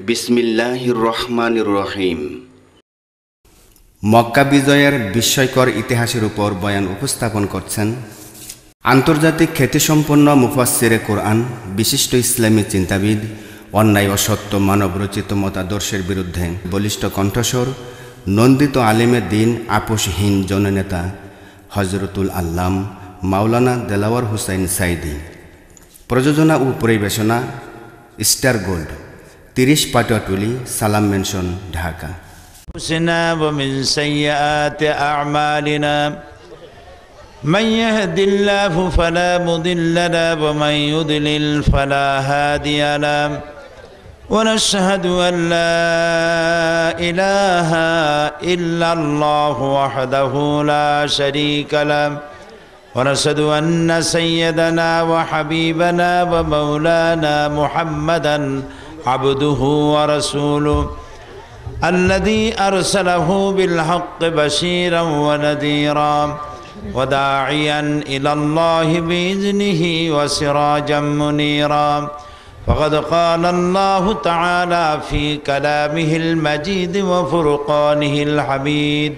বিসমিল্লাহির রহমানির রহিম। মক্কা বিজয়ের বিস্ময়কর ইতিহাসের উপর বয়ান উপস্থাপন করছেন আন্তর্জাতিক খ্যাতিসম্পন্ন মুফাসসিরে কোরআন, বিশিষ্ট ইসলামী চিন্তাবিদ, অন্যায় ও সত্য মানবরচিত মতাদর্শের বিরুদ্ধে বলিষ্ঠ কণ্ঠস্বর, নন্দিত আলেমে দিন, আপোষহীন জননেতা হজরতুল আল্লাম মাওলানা দেলাওয়ার হুসাইন সাইদি। প্রযোজনা ও পরিবেশনা স্টার গোল্ড, 30 পাটুয়াটুলি, সালাম মেনশন, ঢাকা। ومن سيئات أعمالنا من يهد الله فلا مضل له ومن يضلل فلا هادي له ونشهد أن لا إله إلا الله وحده لا شريك له ونشهد أن سيدنا وحبيبنا ومولانا محمدا عبده ورسوله الذي أرسله بالحق بشيرا ونذيرا وداعيا إلى الله بإذنه وسراجا منيرا فقد قال الله تعالى في كلامه المجيد وفرقانه الحميد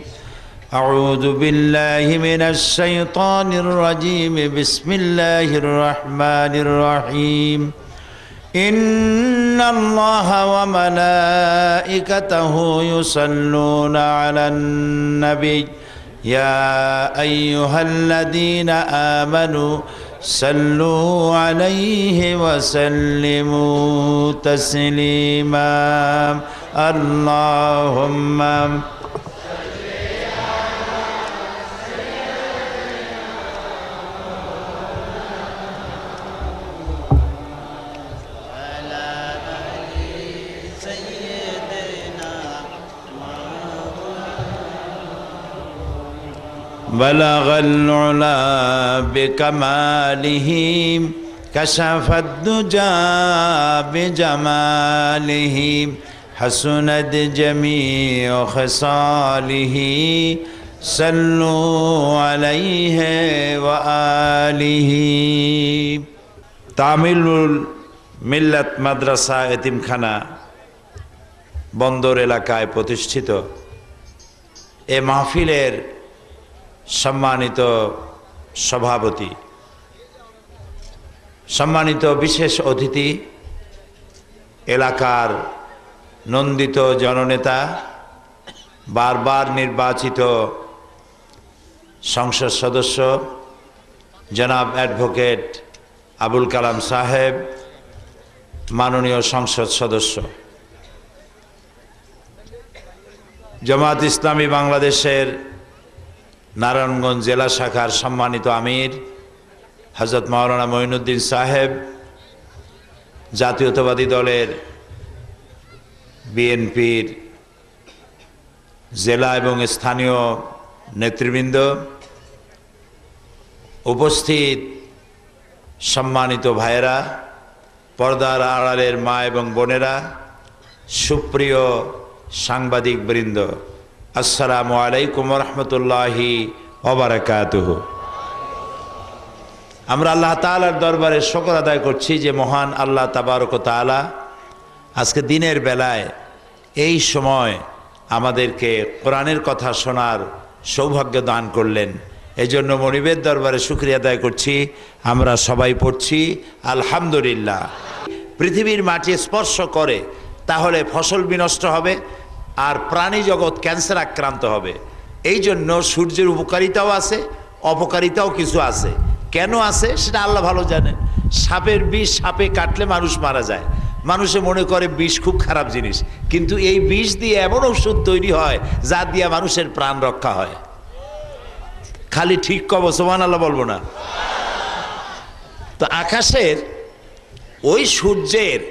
أعوذ بالله من الشيطان الرجيم بسم الله الرحمن الرحيم إن الله وملائكته يصلون على النبي يا أيها الذين آمنوا صلوا عليه وسلموا تسليما اللهم بلغ العلا بكماله كشف الدجى بجماله حسنت جميع خصاله صلوا عليه وآله তামিলুল মিল্লাত মাদ্রাসা এতিমখানা বন্দর এলাকায় প্রতিষ্ঠিত এ মাহফিলের সম্মানিত সভাপতি, সম্মানিত বিশেষ অতিথি, এলাকার নন্দিত জননেতা, বারবার নির্বাচিত সংসদ সদস্য জনাব অ্যাডভোকেট আবুল কালাম সাহেব, মাননীয় সংসদ সদস্য, জামাত ইসলামী বাংলাদেশের নারায়ণগঞ্জ জেলা শাখার সম্মানিত আমির হযরত মাওলানা মঈনুদ্দিন সাহেব, জাতীয়তাবাদী দলের বিএনপির জেলা এবং স্থানীয় নেতৃবৃন্দ, উপস্থিত সম্মানিত ভাইয়েরা, পর্দার আড়ালের মা এবং বোনেরা, সুপ্রিয় সাংবাদিক বৃন্দ, আসসালামু আলাইকুম রহমতুল্লাহি ওয়া বারাকাতুহু। আমরা আল্লাহ তাআলার দরবারে শুকর আদায় করছি যে মহান আল্লাহ তাবারক ওয়া তাআলা আজকে দিনের বেলায় এই সময় আমাদেরকে কোরআনের কথা শোনার সৌভাগ্য দান করলেন। এজন্য মনিবের দরবারে শুকরিয়া আদায় করছি। আমরা সবাই পড়ছি আলহামদুলিল্লাহ। পৃথিবীর মাটি স্পর্শ করে তাহলে ফসল বিনষ্ট হবে আর প্রাণী জগৎ ক্যান্সার আক্রান্ত হবে। এই জন্য সূর্যের উপকারিতাও আছে, অপকারিতাও কিছু আছে। কেন আছে সেটা আল্লাহ ভালো জানেন। সাপের বিষ সাপে কাটলে মানুষ মারা যায়, মানুষে মনে করে বিষ খুব খারাপ জিনিস, কিন্তু এই বিষ দিয়ে এমন ওষুধ তৈরি হয় যা দিয়ে মানুষের প্রাণ রক্ষা হয়। খালি ঠিক কব, সুবহানাল্লাহ বলবো না? তো আকাশের ওই সূর্যের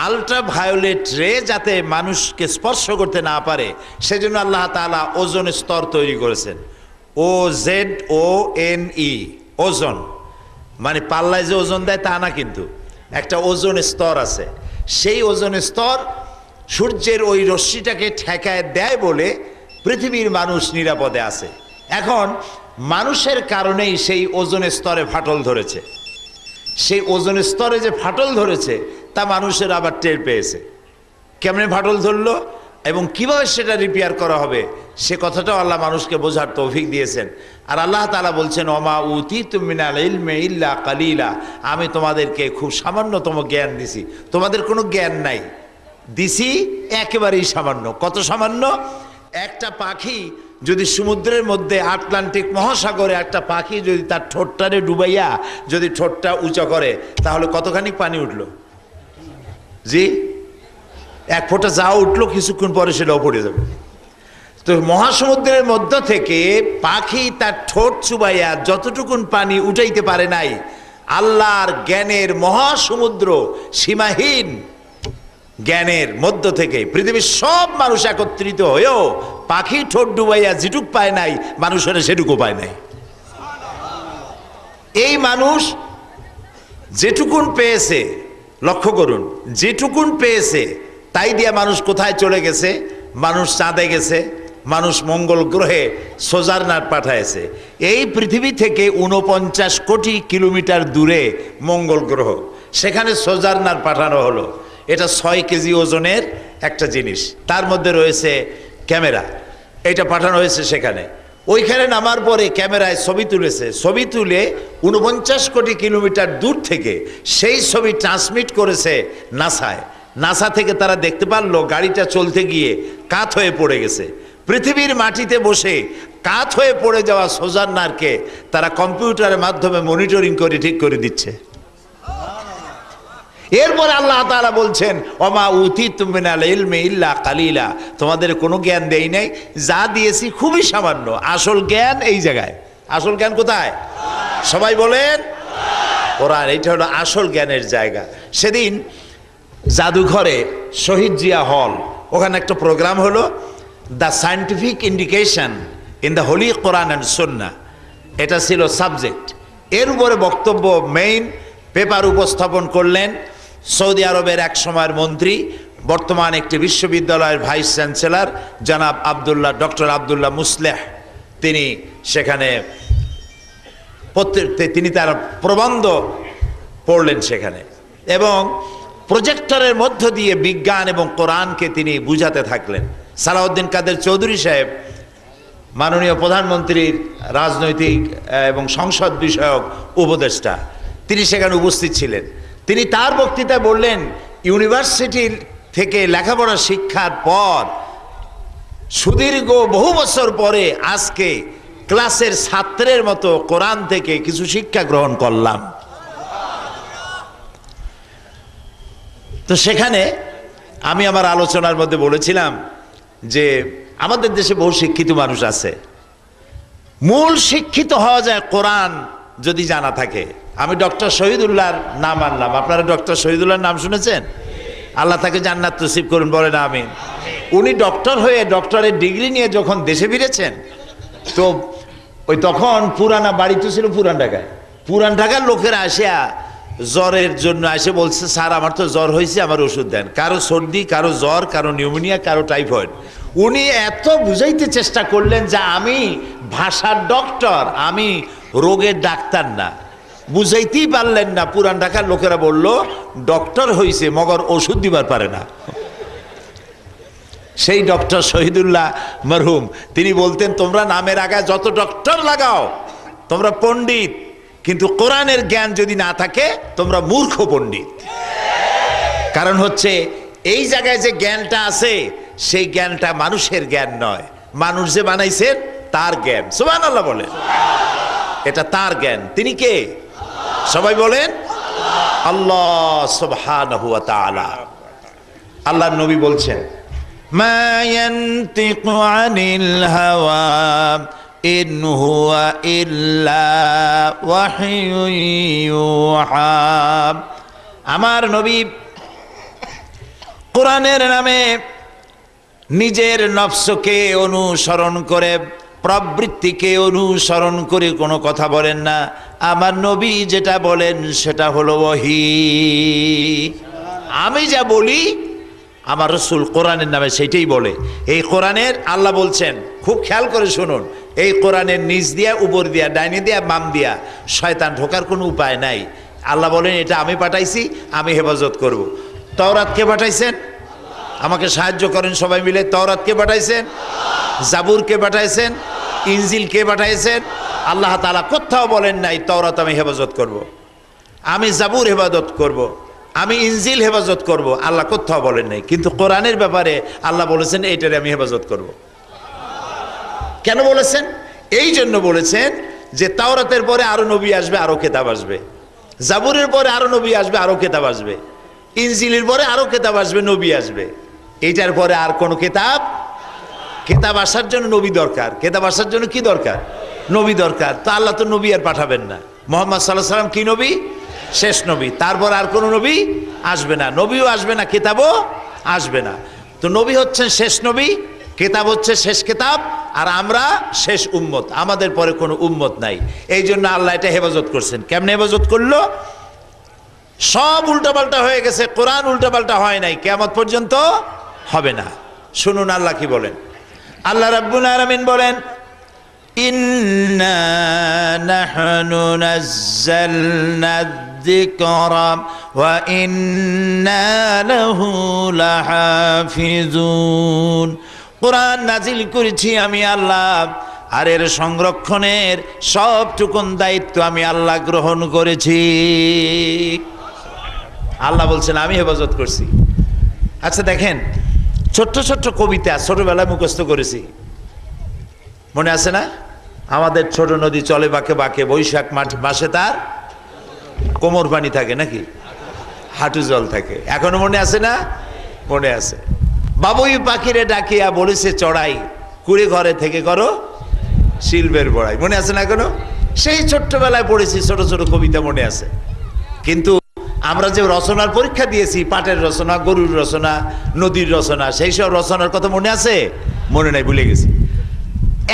আলট্রাভায়োলেট রে যাতে মানুষকে স্পর্শ করতে না পারে সেজন্য আল্লাহ তাআলা ওজোন স্তর তৈরি করেছেন। OZONE, ওজন মানে পাল্লায় যে ওজন দেয় তা না, কিন্তু একটা ওজোন স্তর আছে। সেই ওজোন স্তর সূর্যের ওই রশ্মিটাকে ঠেকায় দেয় বলে পৃথিবীর মানুষ নিরাপদে আছে। এখন মানুষের কারণেই সেই ওজোন স্তরে ফাটল ধরেছে। সেই ওজোন স্তরে যে ফাটল ধরেছে তা মানুষের আবার টের পেয়েছে। কেমনে ফাটল ধরলো এবং কিভাবে সেটা রিপেয়ার করা হবে সে কথাটাও আল্লাহ মানুষকে বোঝার তৌফিক দিয়েছেন। আর আল্লাহ তাআলা বলছেন ওমা উতিতুম মিনাল ইলমি ইল্লা কালিলা, আমি তোমাদেরকে খুব সামান্যতম জ্ঞান দিছি, তোমাদের কোনো জ্ঞান নাই, দিছি একেবারেই সামান্য। কত সামান্য? একটা পাখি যদি সমুদ্রের মধ্যে আটলান্টিক মহাসাগরে একটা পাখি যদি তার ঠোঁটটারে ডুবাইয়া যদি ঠোঁটটা উঁচা করে তাহলে কতখানি পানি উঠলো? জি, এক ফোঁটা যা উঠলো কিছুক্ষণ পরে সেটাও পড়ে যাবে। তো মহাসমুদ্রের মধ্য থেকে পাখি তার ঠোঁট চুবাইয়া যতটুকুন পানি উঠাইতে পারে নাই, আল্লাহর জ্ঞানের মহাসমুদ্র সীমাহীন জ্ঞানের মধ্য থেকে পৃথিবীর সব মানুষ একত্রিত হয়েও পাখি ঠোঁট ডুবাইয়া যেটুক পায় নাই, মানুষেরা সেটুকু পায় নাই। এই মানুষ যেটুকুন পেয়েছে, লক্ষ্য করুন, যেটুকুন পেয়েছে তাই দিয়া মানুষ কোথায় চলে গেছে? মানুষ চাঁদে গেছে, মানুষ মঙ্গল গ্রহে সোজারনার পাঠাইছে। এই পৃথিবী থেকে 49 কোটি কিলোমিটার দূরে মঙ্গল গ্রহ, সেখানে সোজারনার পাঠানো হলো। এটা 6 কেজি ওজনের একটা জিনিস, তার মধ্যে রয়েছে ক্যামেরা, এটা পাঠানো হয়েছে সেখানে। ওইখানে নামার পরে ক্যামেরায় ছবি তুলেছে, ছবি তুলে 49 কোটি কিলোমিটার দূর থেকে সেই ছবি ট্রান্সমিট করেছে নাসায়। নাসা থেকে তারা দেখতে পারলো গাড়িটা চলতে গিয়ে কাত হয়ে পড়ে গেছে। পৃথিবীর মাটিতে বসে কাত হয়ে পড়ে যাওয়া সোজারনারকে তারা কম্পিউটারের মাধ্যমে মনিটরিং করে ঠিক করে দিচ্ছে। এরপরে আল্লাহ তাআলা বলছেন ওমা উতিতুম মিনাল ইলমি ইল্লা কালিলা, তোমাদের কোনো জ্ঞান দেই নাই, যা দিয়েছি খুবই সামান্য। আসল জ্ঞান এই জায়গায়। আসল জ্ঞান কোথায়? সবাই বলেন কোরআন। এইটা হলো আসল জ্ঞানের জায়গা। সেদিন জাদুঘরে শহীদ জিয়া হল, ওখানে একটা প্রোগ্রাম হলো the scientific indication in the Holi Quran and সুন্নাহ, এটা ছিল সাবজেক্ট। এর উপরে বক্তব্য মেইন পেপার উপস্থাপন করলেন সৌদি আরবের এক সময়ের মন্ত্রী, বর্তমান একটি বিশ্ববিদ্যালয়ের ভাইস চ্যান্সেলর জনাব ডক্টর আবদুল্লাহ মুসলেহ। তিনি সেখানে তিনি তার প্রবন্ধ পড়লেন সেখানে এবং প্রজেক্টরের মধ্য দিয়ে বিজ্ঞান এবং কোরআনকে তিনি বুঝাতে থাকলেন। সালাউদ্দিন কাদের চৌধুরী সাহেব, মাননীয় প্রধানমন্ত্রীর রাজনৈতিক এবং সংসদ বিষয়ক উপদেষ্টা, তিনি সেখানে উপস্থিত ছিলেন। তিনি তার বক্তৃতায় বললেন ইউনিভার্সিটি থেকে লেখাপড়া শিক্ষার পর সুদীর্ঘ বহু বছর পরে আজকে ক্লাসের ছাত্রের মতো কোরআন থেকে কিছু শিক্ষা গ্রহণ করলাম। তো সেখানে আমি আমার আলোচনার মধ্যে বলেছিলাম যে আমাদের দেশে বহু শিক্ষিত মানুষ আছে, মূল শিক্ষিত হওয়া যায় কোরআন যদি জানা থাকে। আমি ডক্টর শহীদুল্লাহর নাম আনলাম, আপনারা ডক্টর শহীদুল্লাহর নাম শুনেছেন? আল্লাহ তাকে জান্নাত নসিব করুন, বলেন আমিন। উনি ডক্টর হয়ে ডক্টরের ডিগ্রি নিয়ে যখন দেশে ফিরেছেন, তো ওই তখন পুরানা বাড়ি তো ছিল পুরান ঢাকার লোকেরা আসিয়া জ্বরের জন্য এসে বলছে স্যার আমার তো জ্বর হয়েছে, আমার ওষুধ দেন। কারো সর্দি, কারো জ্বর, কারো নিউমোনিয়া, কারো টাইফয়েড। উনি এত বুঝাইতে চেষ্টা করলেন যে আমি ভাষার ডক্টর, আমি রোগের ডাক্তার না। বুঝাইতেই পারলেন না। পুরান ঢাকার লোকেরা বলল ডক্টর হইছে মগর ওষুধ দিবার পারে না। সেই ডক্টর শহীদুল্লাহ মরহুম তিনি বলতেন তোমরা নামের আগে যত ডক্টর লাগাও তোমরা পণ্ডিত, কিন্তু কোরআনের জ্ঞান যদি না থাকে তোমরা মূর্খ পণ্ডিত। কারণ হচ্ছে এই জায়গায় যে জ্ঞানটা আছে সেই জ্ঞানটা মানুষের জ্ঞান নয়, মানুষ যে বানাইছেন তার জ্ঞান। সুবহানাল্লাহ বলেন, এটা তার জ্ঞান। তিনি কে? সবাই বলেন আল্লাহ সুবহানাহু ওয়া তাআলা। আল্লাহর নবী বলছেন মা ইয়ানতিকু আনিল হাওয়া ইন হুয়া ইল্লা ওয়াহয়ুন ইউহা। আমার নবী কোরআনের নামে নিজের নফসকে অনুসরণ করে, প্রবৃত্তিকে অনুসরণ করে কোনো কথা বলেন না। আমার নবী যেটা বলেন সেটা হলো ওহী। আমি যা বলি আমার রাসূল কোরআনের নামে সেইটাই বলে। এই কোরআনের আল্লাহ বলছেন, খুব খেয়াল করে শুনুন, এই কোরআনের নিচ দিয়া, উপর দিয়া, ডাইনে দিয়া, বাম দিয়া শয়তান ঢোকার কোনো উপায় নাই। আল্লাহ বলেন এটা আমি পাঠাইছি, আমি হেফাজত করব। তাওরাত কে পাঠাইছেন? আমাকে সাহায্য করেন সবাই মিলে। তাওরাত কে পাঠাইছেন? জাবুর কে পাঠাইছেন? ইনজিল কে পাঠাইছেন? আল্লাহ তাআলা কোথাও বলেন নাই তাওরাত আমি হেফাজত করব, আমি জাবুর হেফাজত করব, আমি ইনজিল হেফাজত করব। আল্লাহ কোথাও বলেন নাই। কিন্তু কোরআনের ব্যাপারে আল্লাহ বলেছেন এইটারে আমি হেফাজত করব। কেন বলেছেন? এই জন্য বলেছেন যে তাওরাতের পরে আরো নবী আসবে, আরো কিতাব আসবে। জাবুরের পরে আরো নবী আসবে, আরো কিতাব আসবে। ইনজিলের পরে আরো কিতাব আসবে, নবী আসবে। এইটার পরে আর কোনো কিতাব, কিতাব আসার জন্য নবী দরকার। কিতাব আসার জন্য কি দরকার? নবী দরকার। তো আল্লাহ তো নবী আর পাঠাবেন না। মুহাম্মদ সাল্লাল্লাহু আলাইহি ওয়াসাল্লাম কি নবী? শেষ নবী। তারপর আর কোনো নবী আসবে না, নবীও আসবে না, কিতাবও আসবে না। তো নবী হচ্ছেন শেষ নবী, কিতাব হচ্ছে শেষ কিতাব, আর আমরা শেষ উম্মত। আমাদের পরে কোনো উম্মত নাই। এই জন্য আল্লাহ এটা হেফাজত করছেন। কেমনে হেফাজত করলো? সব উল্টাপাল্টা হয়ে গেছে, কোরআন উল্টাপাল্টা হয় নাই, কিয়ামত পর্যন্ত হবে না। শুনুন আল্লাহ কি বলেন। আল্লাহ রাব্বুল আলামিন বলেন, ইন্না নাহনু নাযালনা যিকরা ওয়া ইন্না লাহু লাহাফিজুন। কোরআন নাজিল করেছি আমি আল্লাহ, আর এর সংরক্ষণের সবটুকুন দায়িত্ব আমি আল্লাহ গ্রহণ করেছি। আল্লাহ বলছেন আমি হেফাজত করছি। আচ্ছা দেখেন, ছোট্ট ছোট্ট কবিতা ছোটবেলায় মুখস্থ করেছি, মনে আছে না? আমাদের ছোট নদী চলে বাঁকে বাঁকে, বৈশাখ মাসে তার কোমর পানি থাকে নাকি, হাঁটু জল থাকে। এখনো মনে আছে না? মনে আছে। বাবুই পাখিরে ডাকিয়া বলেছে চড়াই, কুড়ে ঘরে থেকে করো শিল্পের বড়াই। মনে আছে না এখনো? সেই ছোট্টবেলায় পড়েছি ছোট ছোট কবিতা, মনে আছে। কিন্তু আমরা যে রচনার পরীক্ষা দিয়েছি, পাটের রচনা, গরুর রচনা, নদীর রচনা, সেই সব রচনার কথা মনে আছে? মনে নাই, ভুলে গেছি।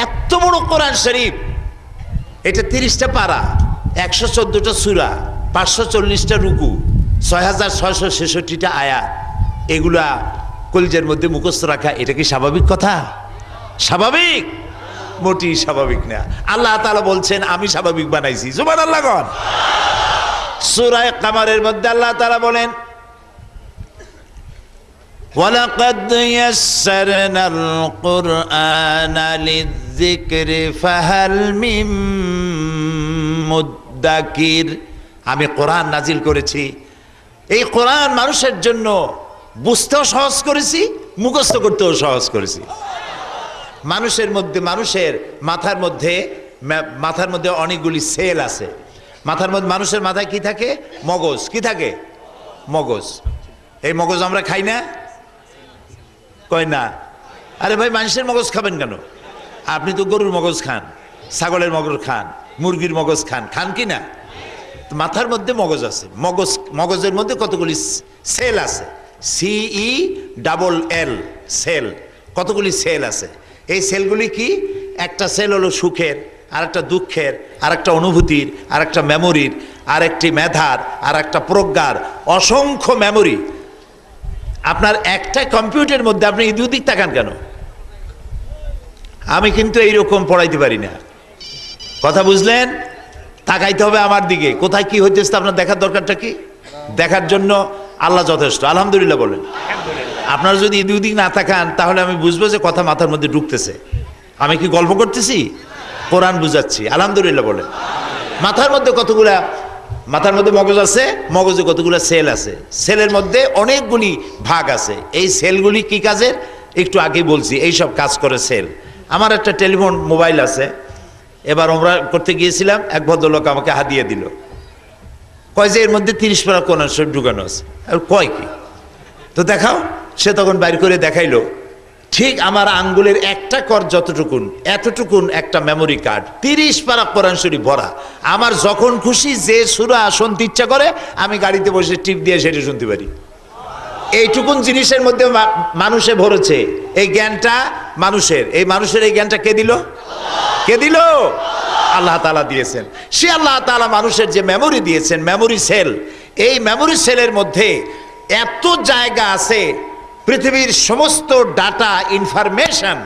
এত বড় কোরআন শরীফ, এটা 30টা পারা, 114টা সূরা, 540টা রুকু, 6666টা আয়াত, এগুলা কলিজার মধ্যে মুখস্থ রাখা, এটা কি স্বাভাবিক কথা? স্বাভাবিক? মোটেই স্বাভাবিক না। আল্লাহ তাআলা বলছেন আমি স্বাভাবিক বানাইছি। সুবহানাল্লাহ। কোন সূরা কামারের মধ্যে আল্লাহ তাআলা বলেন, ওয়ালাকাদ ইয়াসসারনাল কুরআনা লিযিকরি ফাহাল মিন মুদ্দাকির। আমি কোরআন নাজিল করেছি, এই কোরআন মানুষের জন্য বুঝতেও সহজ করেছি, মুখস্থ করতেও সহজ করেছি। মানুষের মধ্যে, মানুষের মাথার মধ্যে অনেকগুলি সেল আছে। মানুষের মাথায় কি থাকে? মগজ। কি থাকে? মগজ। এই মগজ আমরা খাই না? কয় না। আরে ভাই, মানুষের মগজ খাবেন কেন? আপনি তো গরুর মগজ খান, ছাগলের মগজ খান, মুরগির মগজ খান, খান কি না? মাথার মধ্যে মগজ আছে। মগজের মধ্যে কতগুলি সেল আছে, CELL, সেল। কতগুলি সেল আছে। এই সেলগুলি কি? একটা সেল হলো সুখের, আর একটা দুঃখের, আর একটা অনুভূতির, আর একটা মেমোরির, আর একটি মেধার, আর একটা প্রজ্ঞার, অসংখ্য মেমোরি। আপনার একটা কম্পিউটারের মধ্যে আপনি দুদিক তাকান কেন? আমি কিন্তু এইরকম পড়াইতে পারি না, কথা বুঝলেন? তাকাইতে হবে আমার দিকে, কোথায় কি হইতেছে আপনার দেখার দরকারটা কি? দেখার জন্য আল্লাহ যথেষ্ট। আলহামদুলিল্লাহ বলেন। আপনারা যদি দুদিক না তাকান তাহলে আমি বুঝবো যে কথা মাথার মধ্যে ঢুকতেছে। আমি কি গল্প করতেছি? কোরআন বুঝাচ্ছি। আলহামদুলিল্লাহ বলেন। মাথার মধ্যে মগজ আছে, মগজে কতগুলো সেল আছে, সেলের মধ্যে অনেকগুলি ভাগ আছে। এই সেলগুলি কি কাজের? একটু আগে বলছি, এই সব কাজ করে সেল। আমার একটা টেলিফোন মোবাইল আছে, এবার আমরা করতে গিয়েছিলাম, এক ভদ্রলোক আমাকে হাদিয়া দিল, কয় যে এর মধ্যে 30 পারা কোরআন শরীফ ঢুকানো আছে। আর কয় কি? তো দেখাও। সে তখন বাইর করে দেখাইলো, ঠিক আমার আঙ্গুলের একটা কর যতটুকুন, এতটুকুন একটা মেমোরি কার্ড, 30 পারা কোরআন শরীফ ভরা। আমার যখন খুশি যে সূরা শুনতে ইচ্ছা করে আমি গাড়িতে বসে টিপ দিয়ে সেটা শুনতে পারি। এইটুকুন জিনিসের মধ্যে মানুষে ভরেছে। এই জ্ঞানটা মানুষের। এই মানুষের এই জ্ঞানটা কে দিল? কে দিল? আল্লাহ তাআলা দিয়েছেন। সে আল্লাহ তাআলা মানুষের যে মেমোরি দিয়েছেন, মেমোরি সেল, এই মেমোরি সেলের মধ্যে এত জায়গা আছে, পৃথিবীর সমস্ত ডাটা, ইনফরমেশন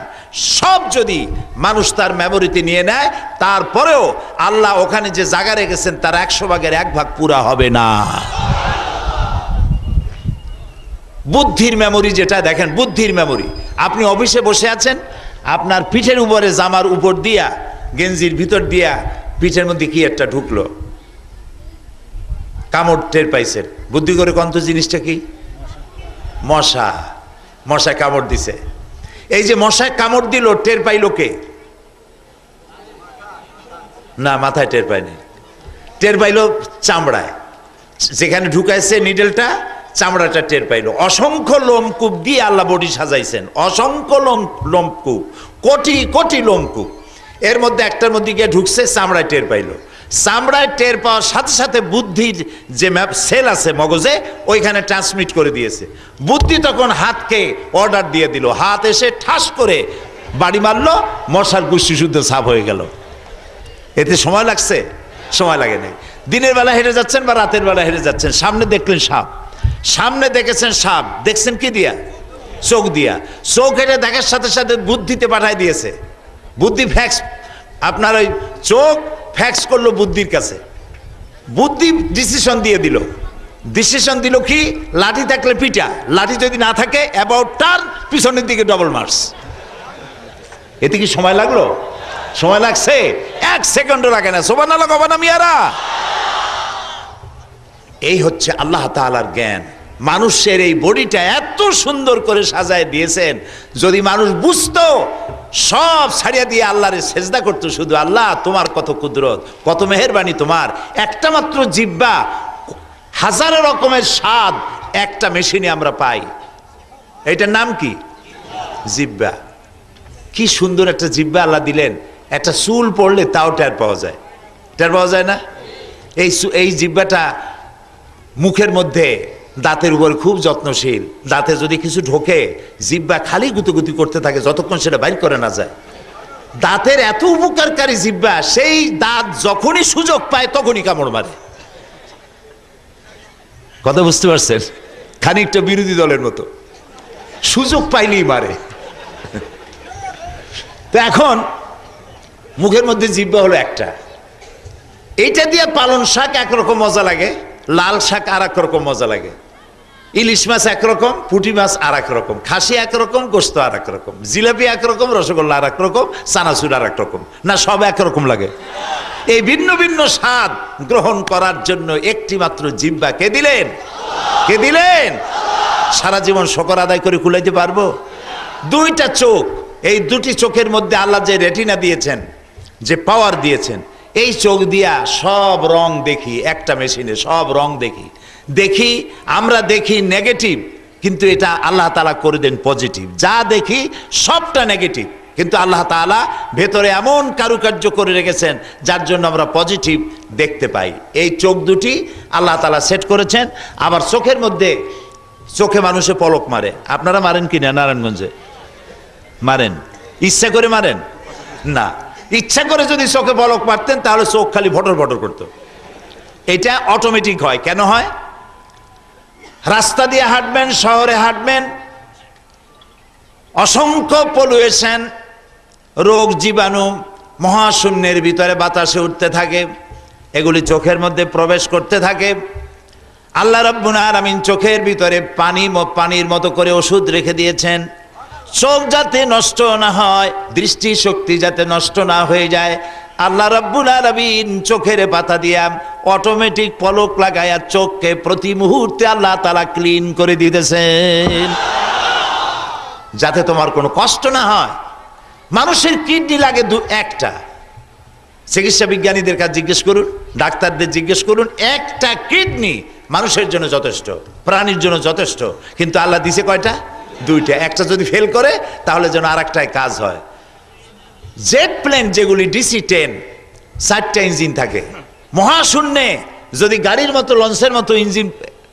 সব যদি মানুষ তার মেমোরিতে নিয়ে নেয়, তারপরেও আল্লাহ ওখানে যে জায়গা রেখেছেন তার 100 ভাগের 1 ভাগ পুরা হবে না। বুদ্ধির মেমোরি যেটা দেখেন, বুদ্ধির মেমোরি। আপনি অফিসে বসে আছেন, আপনার পিঠের উপরে জামার উপর দিয়া, গেঞ্জির ভিতর দিয়া পিঠের মধ্যে কি একটা ঢুকলো, কামড় টের পাইছেন, বুদ্ধি করে কন্ত জিনিসটা কি? মশা। মশায় কামড় দিছে। এই যে মশায় কামড় দিল, টের পাইল কে? না, মাথায় টের পায়নি, টের পাইল চামড়ায়, যেখানে ঢুকাইছে নিডেলটা, চামড়াটা টের পাইল। অসংখ্য লোমকূপ দিয়ে আল্লাহ বডি সাজাইছেন, অসংখ্য লোমকূপ, কোটি কোটি লোমকূপ, এর মধ্যে একটার মধ্যে গিয়ে ঢুকছে, চামড়ায় টের পাইল। চামড়ায় টের পাওয়ার সাথে সাথে বুদ্ধির যে সেল আছে মগজে, ওইখানে ট্রান্সমিট করে দিয়েছে। বুদ্ধি তখন হাতকে অর্ডার দিয়ে দিল, হাত এসে ঠাস করে বাড়ি মারলো, মশার গুষ্টি শুদ্ধ সাফ হয়ে গেল। এতে সময় লাগছে? সময় লাগে নাই। দিনের বেলা হেঁটে যাচ্ছেন বা রাতের বেলা হেঁটে যাচ্ছেন, সামনে দেখলেন সাপ, সামনে দেখেছেন সাপ, দেখছেন কি দিয়া? চোখ দিয়া। চোখ হেঁটে দেখার সাথে সাথে বুদ্ধিতে পাঠায় দিয়েছে, বুদ্ধি ফ্যাক্স, আপনার ওই চোখ ফ্যাক্স করলো বুদ্ধির কাছে, বুদ্ধি ডিসিশন দিয়ে দিল। ডিসিশন দিল কি? লাঠি থাকলে পিটা, লাঠি যদি না থাকে অ্যাবাউট টার্ন, পিছনের দিকে ডবল মার্স। এতে কি সময় লাগলো? সময় লাগছে? 1 সেকেন্ডও লাগে না। সুবহানাল্লাহ কবা না মিয়ারা? এই হচ্ছে আল্লাহ তাআলার জ্ঞান। মানুষের এই বডিটা এত সুন্দর করে সাজায় দিয়েছেন, যদি মানুষ বুঝতো, সব ছাড়িয়ে দিয়ে আল্লাহরে সেজদা করতো, শুধু আল্লাহ তোমার কত কুদরত, কত মেহেরবানি তোমার। একটা মাত্র জিহ্বা, হাজারো রকমের স্বাদ একটা মেশিনে আমরা পাই। এটার নাম কি? জিহ্বা। কি সুন্দর একটা জিহ্বা আল্লাহ দিলেন। একটা চুল পড়লে তাও টের পাওয়া যায়, টের পাওয়া যায় না? এই জিহ্বাটা মুখের মধ্যে, দাঁতের উপর খুব যত্নশীল। দাঁতে যদি কিছু ঢোকে, জিহ্বা খালি গুতুগুতি করতে থাকে যতক্ষণ সেটা বাইর করে না যায়। দাঁতের এত উপকারকারী জিহ্বা, সেই দাঁত যখনই সুযোগ পায় তখনই কামড় মারে। কথা বুঝতে পারছেন? খানিকটা বিরোধী দলের মতো, সুযোগ পাইলেই মারে। তো এখন মুখের মধ্যে জিহ্বা হলো একটা, এইটা দিয়ে পালন শাক একরকম মজা লাগে, লাল শাক আর এক রকম মজা লাগে, ইলিশ মাছ একরকম, পুঁটি মাছ আর এক রকম, খাসি একরকম, গোস্ত আর এক রকম, জিলাপি একরকম, রসগোল্লা আর এক রকম, চানাচুর আর এক রকম। না সব একরকম লাগে? এই ভিন্ন ভিন্ন স্বাদ গ্রহণ করার জন্য একটি মাত্র জিহ্বা কে দিলেন? কে দিলেন? সারা জীবন শকর আদায় করে কুলাইতে পারবো? দুইটা চোখ, এই দুটি চোখের মধ্যে আল্লাহ যে রেটিনা দিয়েছেন, যে পাওয়ার দিয়েছেন, এই চোখ দিয়া সব রং দেখি, একটা মেশিনে সব রং দেখি। দেখি আমরা দেখি নেগেটিভ, কিন্তু এটা আল্লাহ তাআলা করে দেন পজিটিভ। যা দেখি সবটা নেগেটিভ, কিন্তু আল্লাহ তাআলা ভেতরে এমন কারুকার্য করে রেখেছেন যার জন্য আমরা পজিটিভ দেখতে পাই। এই চোখ দুটি আল্লাহ তাআলা সেট করেছেন। আবার চোখের মধ্যে, চোখে মানুষে পলক মারে, আপনারা মারেন কিনা? নারায়ণগঞ্জে মারেন? ইচ্ছা করে মারেন না। ইচ্ছা করে যদি চোখে পলক মারতেন তাহলে চোখ খালি ভটর ভটর করতো। এটা অটোমেটিক হয়। কেন হয়? রাস্তা দিয়ে হাঁটবেন, শহরে হাঁটবেন, অসংখ্য পলিউশন, রোগ জীবাণু মহাশূন্যের ভিতরে বাতাসে উঠতে থাকে, এগুলি চোখের মধ্যে প্রবেশ করতে থাকে। আল্লাহ রাব্বুল আলামিন চোখের ভিতরে পানির মতো করে ওষুধ রেখে দিয়েছেন, চোখ যাতে নষ্ট না হয়, দৃষ্টি শক্তি যাতে নষ্ট না হয়ে যায়। আল্লাহ রাব্বুল আলামিন চোখের পাতা দিয়া অটোমেটিক পলক লাগায়া চোখকে প্রতি মুহূর্তে আল্লাহ তাআলা ক্লিন করে দিতেছেন, যাতে তোমার কোনো কষ্ট না হয়। মানুষের কিডনি লাগে একটা, চিকিৎসা বিজ্ঞানীদের কাছে জিজ্ঞেস করুন, ডাক্তারদের জিজ্ঞেস করুন, একটা কিডনি মানুষের জন্য যথেষ্ট, প্রাণীর জন্য যথেষ্ট। কিন্তু আল্লাহ দিছে কয়টা? দুইটা। একটা যদি ফেল করে তাহলে যেন আর একটাই কাজ হয়। জেট প্লেন যেগুলি DC-10, 4টা ইঞ্জিন থাকে মহাশূন্যে। যদি গাড়ির মতো, লঞ্চের মতো ইঞ্জিন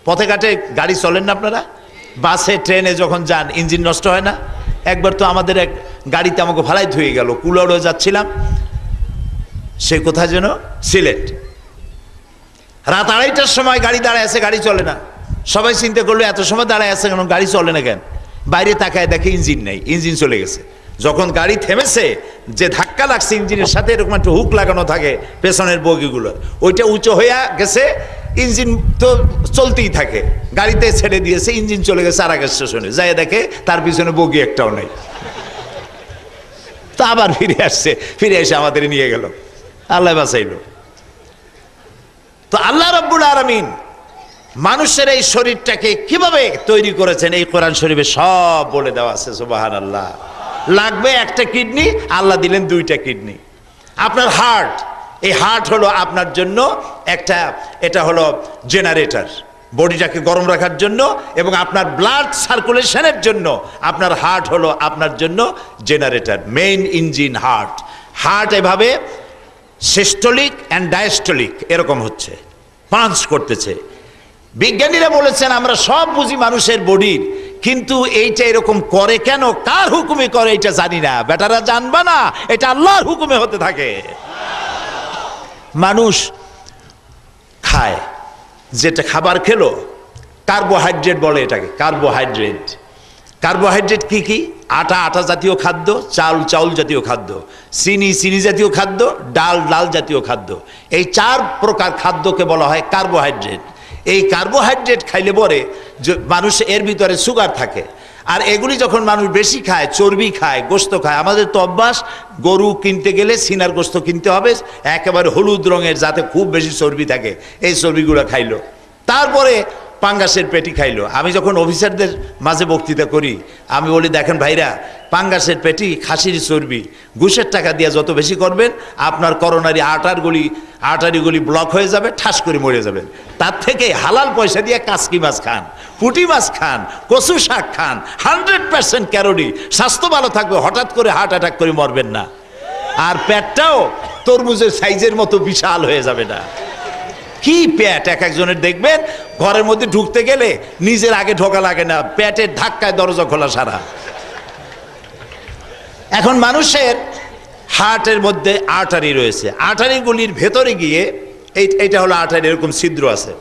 পথে ঘাটে গাড়ি চলেন না আপনারা? বাসে ট্রেনে যখন যান ইঞ্জিন নষ্ট হয় না? একবার তো আমাদের এক গাড়িতে আমাকে ফালাই ধুয়ে গেল, কুলাউড়ে যাচ্ছিলাম, সে কোথায় যেন, সিলেট। রাত 2:30টার সময় গাড়ি দাঁড়ায় আছে, গাড়ি চলে না। সবাই চিন্তা করলো এত সময় দাঁড়ায় আছে কেন, গাড়ি চলে না কেন? বাইরে তাকায় দেখে ইঞ্জিন নেই, ইঞ্জিন চলে গেছে। যখন গাড়ি থেমেছে, যে ধাক্কা লাগছে ইঞ্জিনের সাথে, এরকম একটা হুক লাগানো থাকে পেছনের বগিগুলোর, ওইটা উঁচু হয়ে গেছে, ইঞ্জিন তো চলতেই থাকে, গাড়িতে ছেড়ে দিয়েছে, ইঞ্জিন চলে গেছে আর এক স্টেশনে, যাই দেখে তার পিছনে বগি একটাও নেই। তা আবার ফিরে আসছে, ফিরে এসে আমাদের নিয়ে গেল, আল্লাহ বাঁচাইল। তো আল্লাহ রাব্বুল আলামিন মানুষের এই শরীরটাকে কিভাবে তৈরি করেছেন এই কোরআন শরীফে সব বলে দেওয়া আছে। সুবহানাল্লাহ। লাগবে একটা কিডনি, আল্লাহ দিলেন দুইটা কিডনি। আপনার হার্ট, এই হার্ট হলো আপনার জন্য একটা, এটা হলো জেনারেটর, বডিটাকে গরম রাখার জন্য, এবং আপনার ব্লাড সার্কুলেশনের জন্য আপনার হার্ট হলো আপনার জন্য generator, main engine heart. Heart এভাবে সিস্টোলিক অ্যান্ড ডায়াস্টোলিক এরকম হচ্ছে, পাঞ্চ করতেছে। বিজ্ঞানীরা বলেছেন আমরা সব বুঝি মানুষের বডির, কিন্তু এইটা এরকম করে কেন, কার হুকুমে করে এটা জানি না। বেটারা জানবা না, এটা আল্লাহর হুকুমে হতে থাকে। মানুষ খায়, যেটা খাবার খেলো কার্বোহাইড্রেট বলে এটাকে, কার্বোহাইড্রেট। কার্বোহাইড্রেট কি কি? আটা, আটা জাতীয় খাদ্য, চাল, চাউল জাতীয় খাদ্য, চিনি, চিনি জাতীয় খাদ্য, ডাল, ডাল জাতীয় খাদ্য। এই 4 প্রকার খাদ্যকে বলা হয় কার্বোহাইড্রেট। এই কার্বোহাইড্রেট খাইলে পরে মানুষ এর ভিতরে সুগার থাকে, আর এগুলি যখন মানুষ বেশি খায়, চর্বি খায়, গোস্ত খায়। আমাদের তো অভ্যাস, গরু কিনতে গেলে সিনার গোস্ত কিনতে হবে একেবারে হলুদ রঙের, যাতে খুব বেশি চর্বি থাকে, এই চর্বিগুলো খাইলো। তারপরে পাঙ্গাসের পেটি খাইলো। আমি যখন অফিসারদের মাঝে বক্তৃতা করি, আমি বলি দেখেন ভাইরা, পাঙ্গাসের পেটি, খাসির চর্বি, ঘুষের টাকা দিয়ে যত বেশি করবেন আপনার করোনারি আর্টারিগুলি ব্লক হয়ে যাবে, ঠাস করে মরে যাবেন। তার থেকে হালাল পয়সা দিয়ে কাসকি মাছ খান, পুঁটি মাছ খান, কচু শাক খান, 100% ক্যালোরি, স্বাস্থ্য ভালো থাকবে, হঠাৎ করে হার্ট অ্যাটাক করে মরবেন না। আর পেটটাও তরমুজের সাইজের মতো বিশাল হয়ে যাবে না। কি পেট এক একজনের দেখবেন, ঘরের মধ্যে ঢুকতে গেলে নিজের আগে ঢোকা লাগে না, পেটের ধাক্কায় দরজা খোলা সারা। এখন মানুষের হার্টের মধ্যে আর্টারি রয়েছে, আর্টারিগুলির ভেতরে গিয়ে এইটা হলো আর্টারি, এরকম ছিদ্র আছে।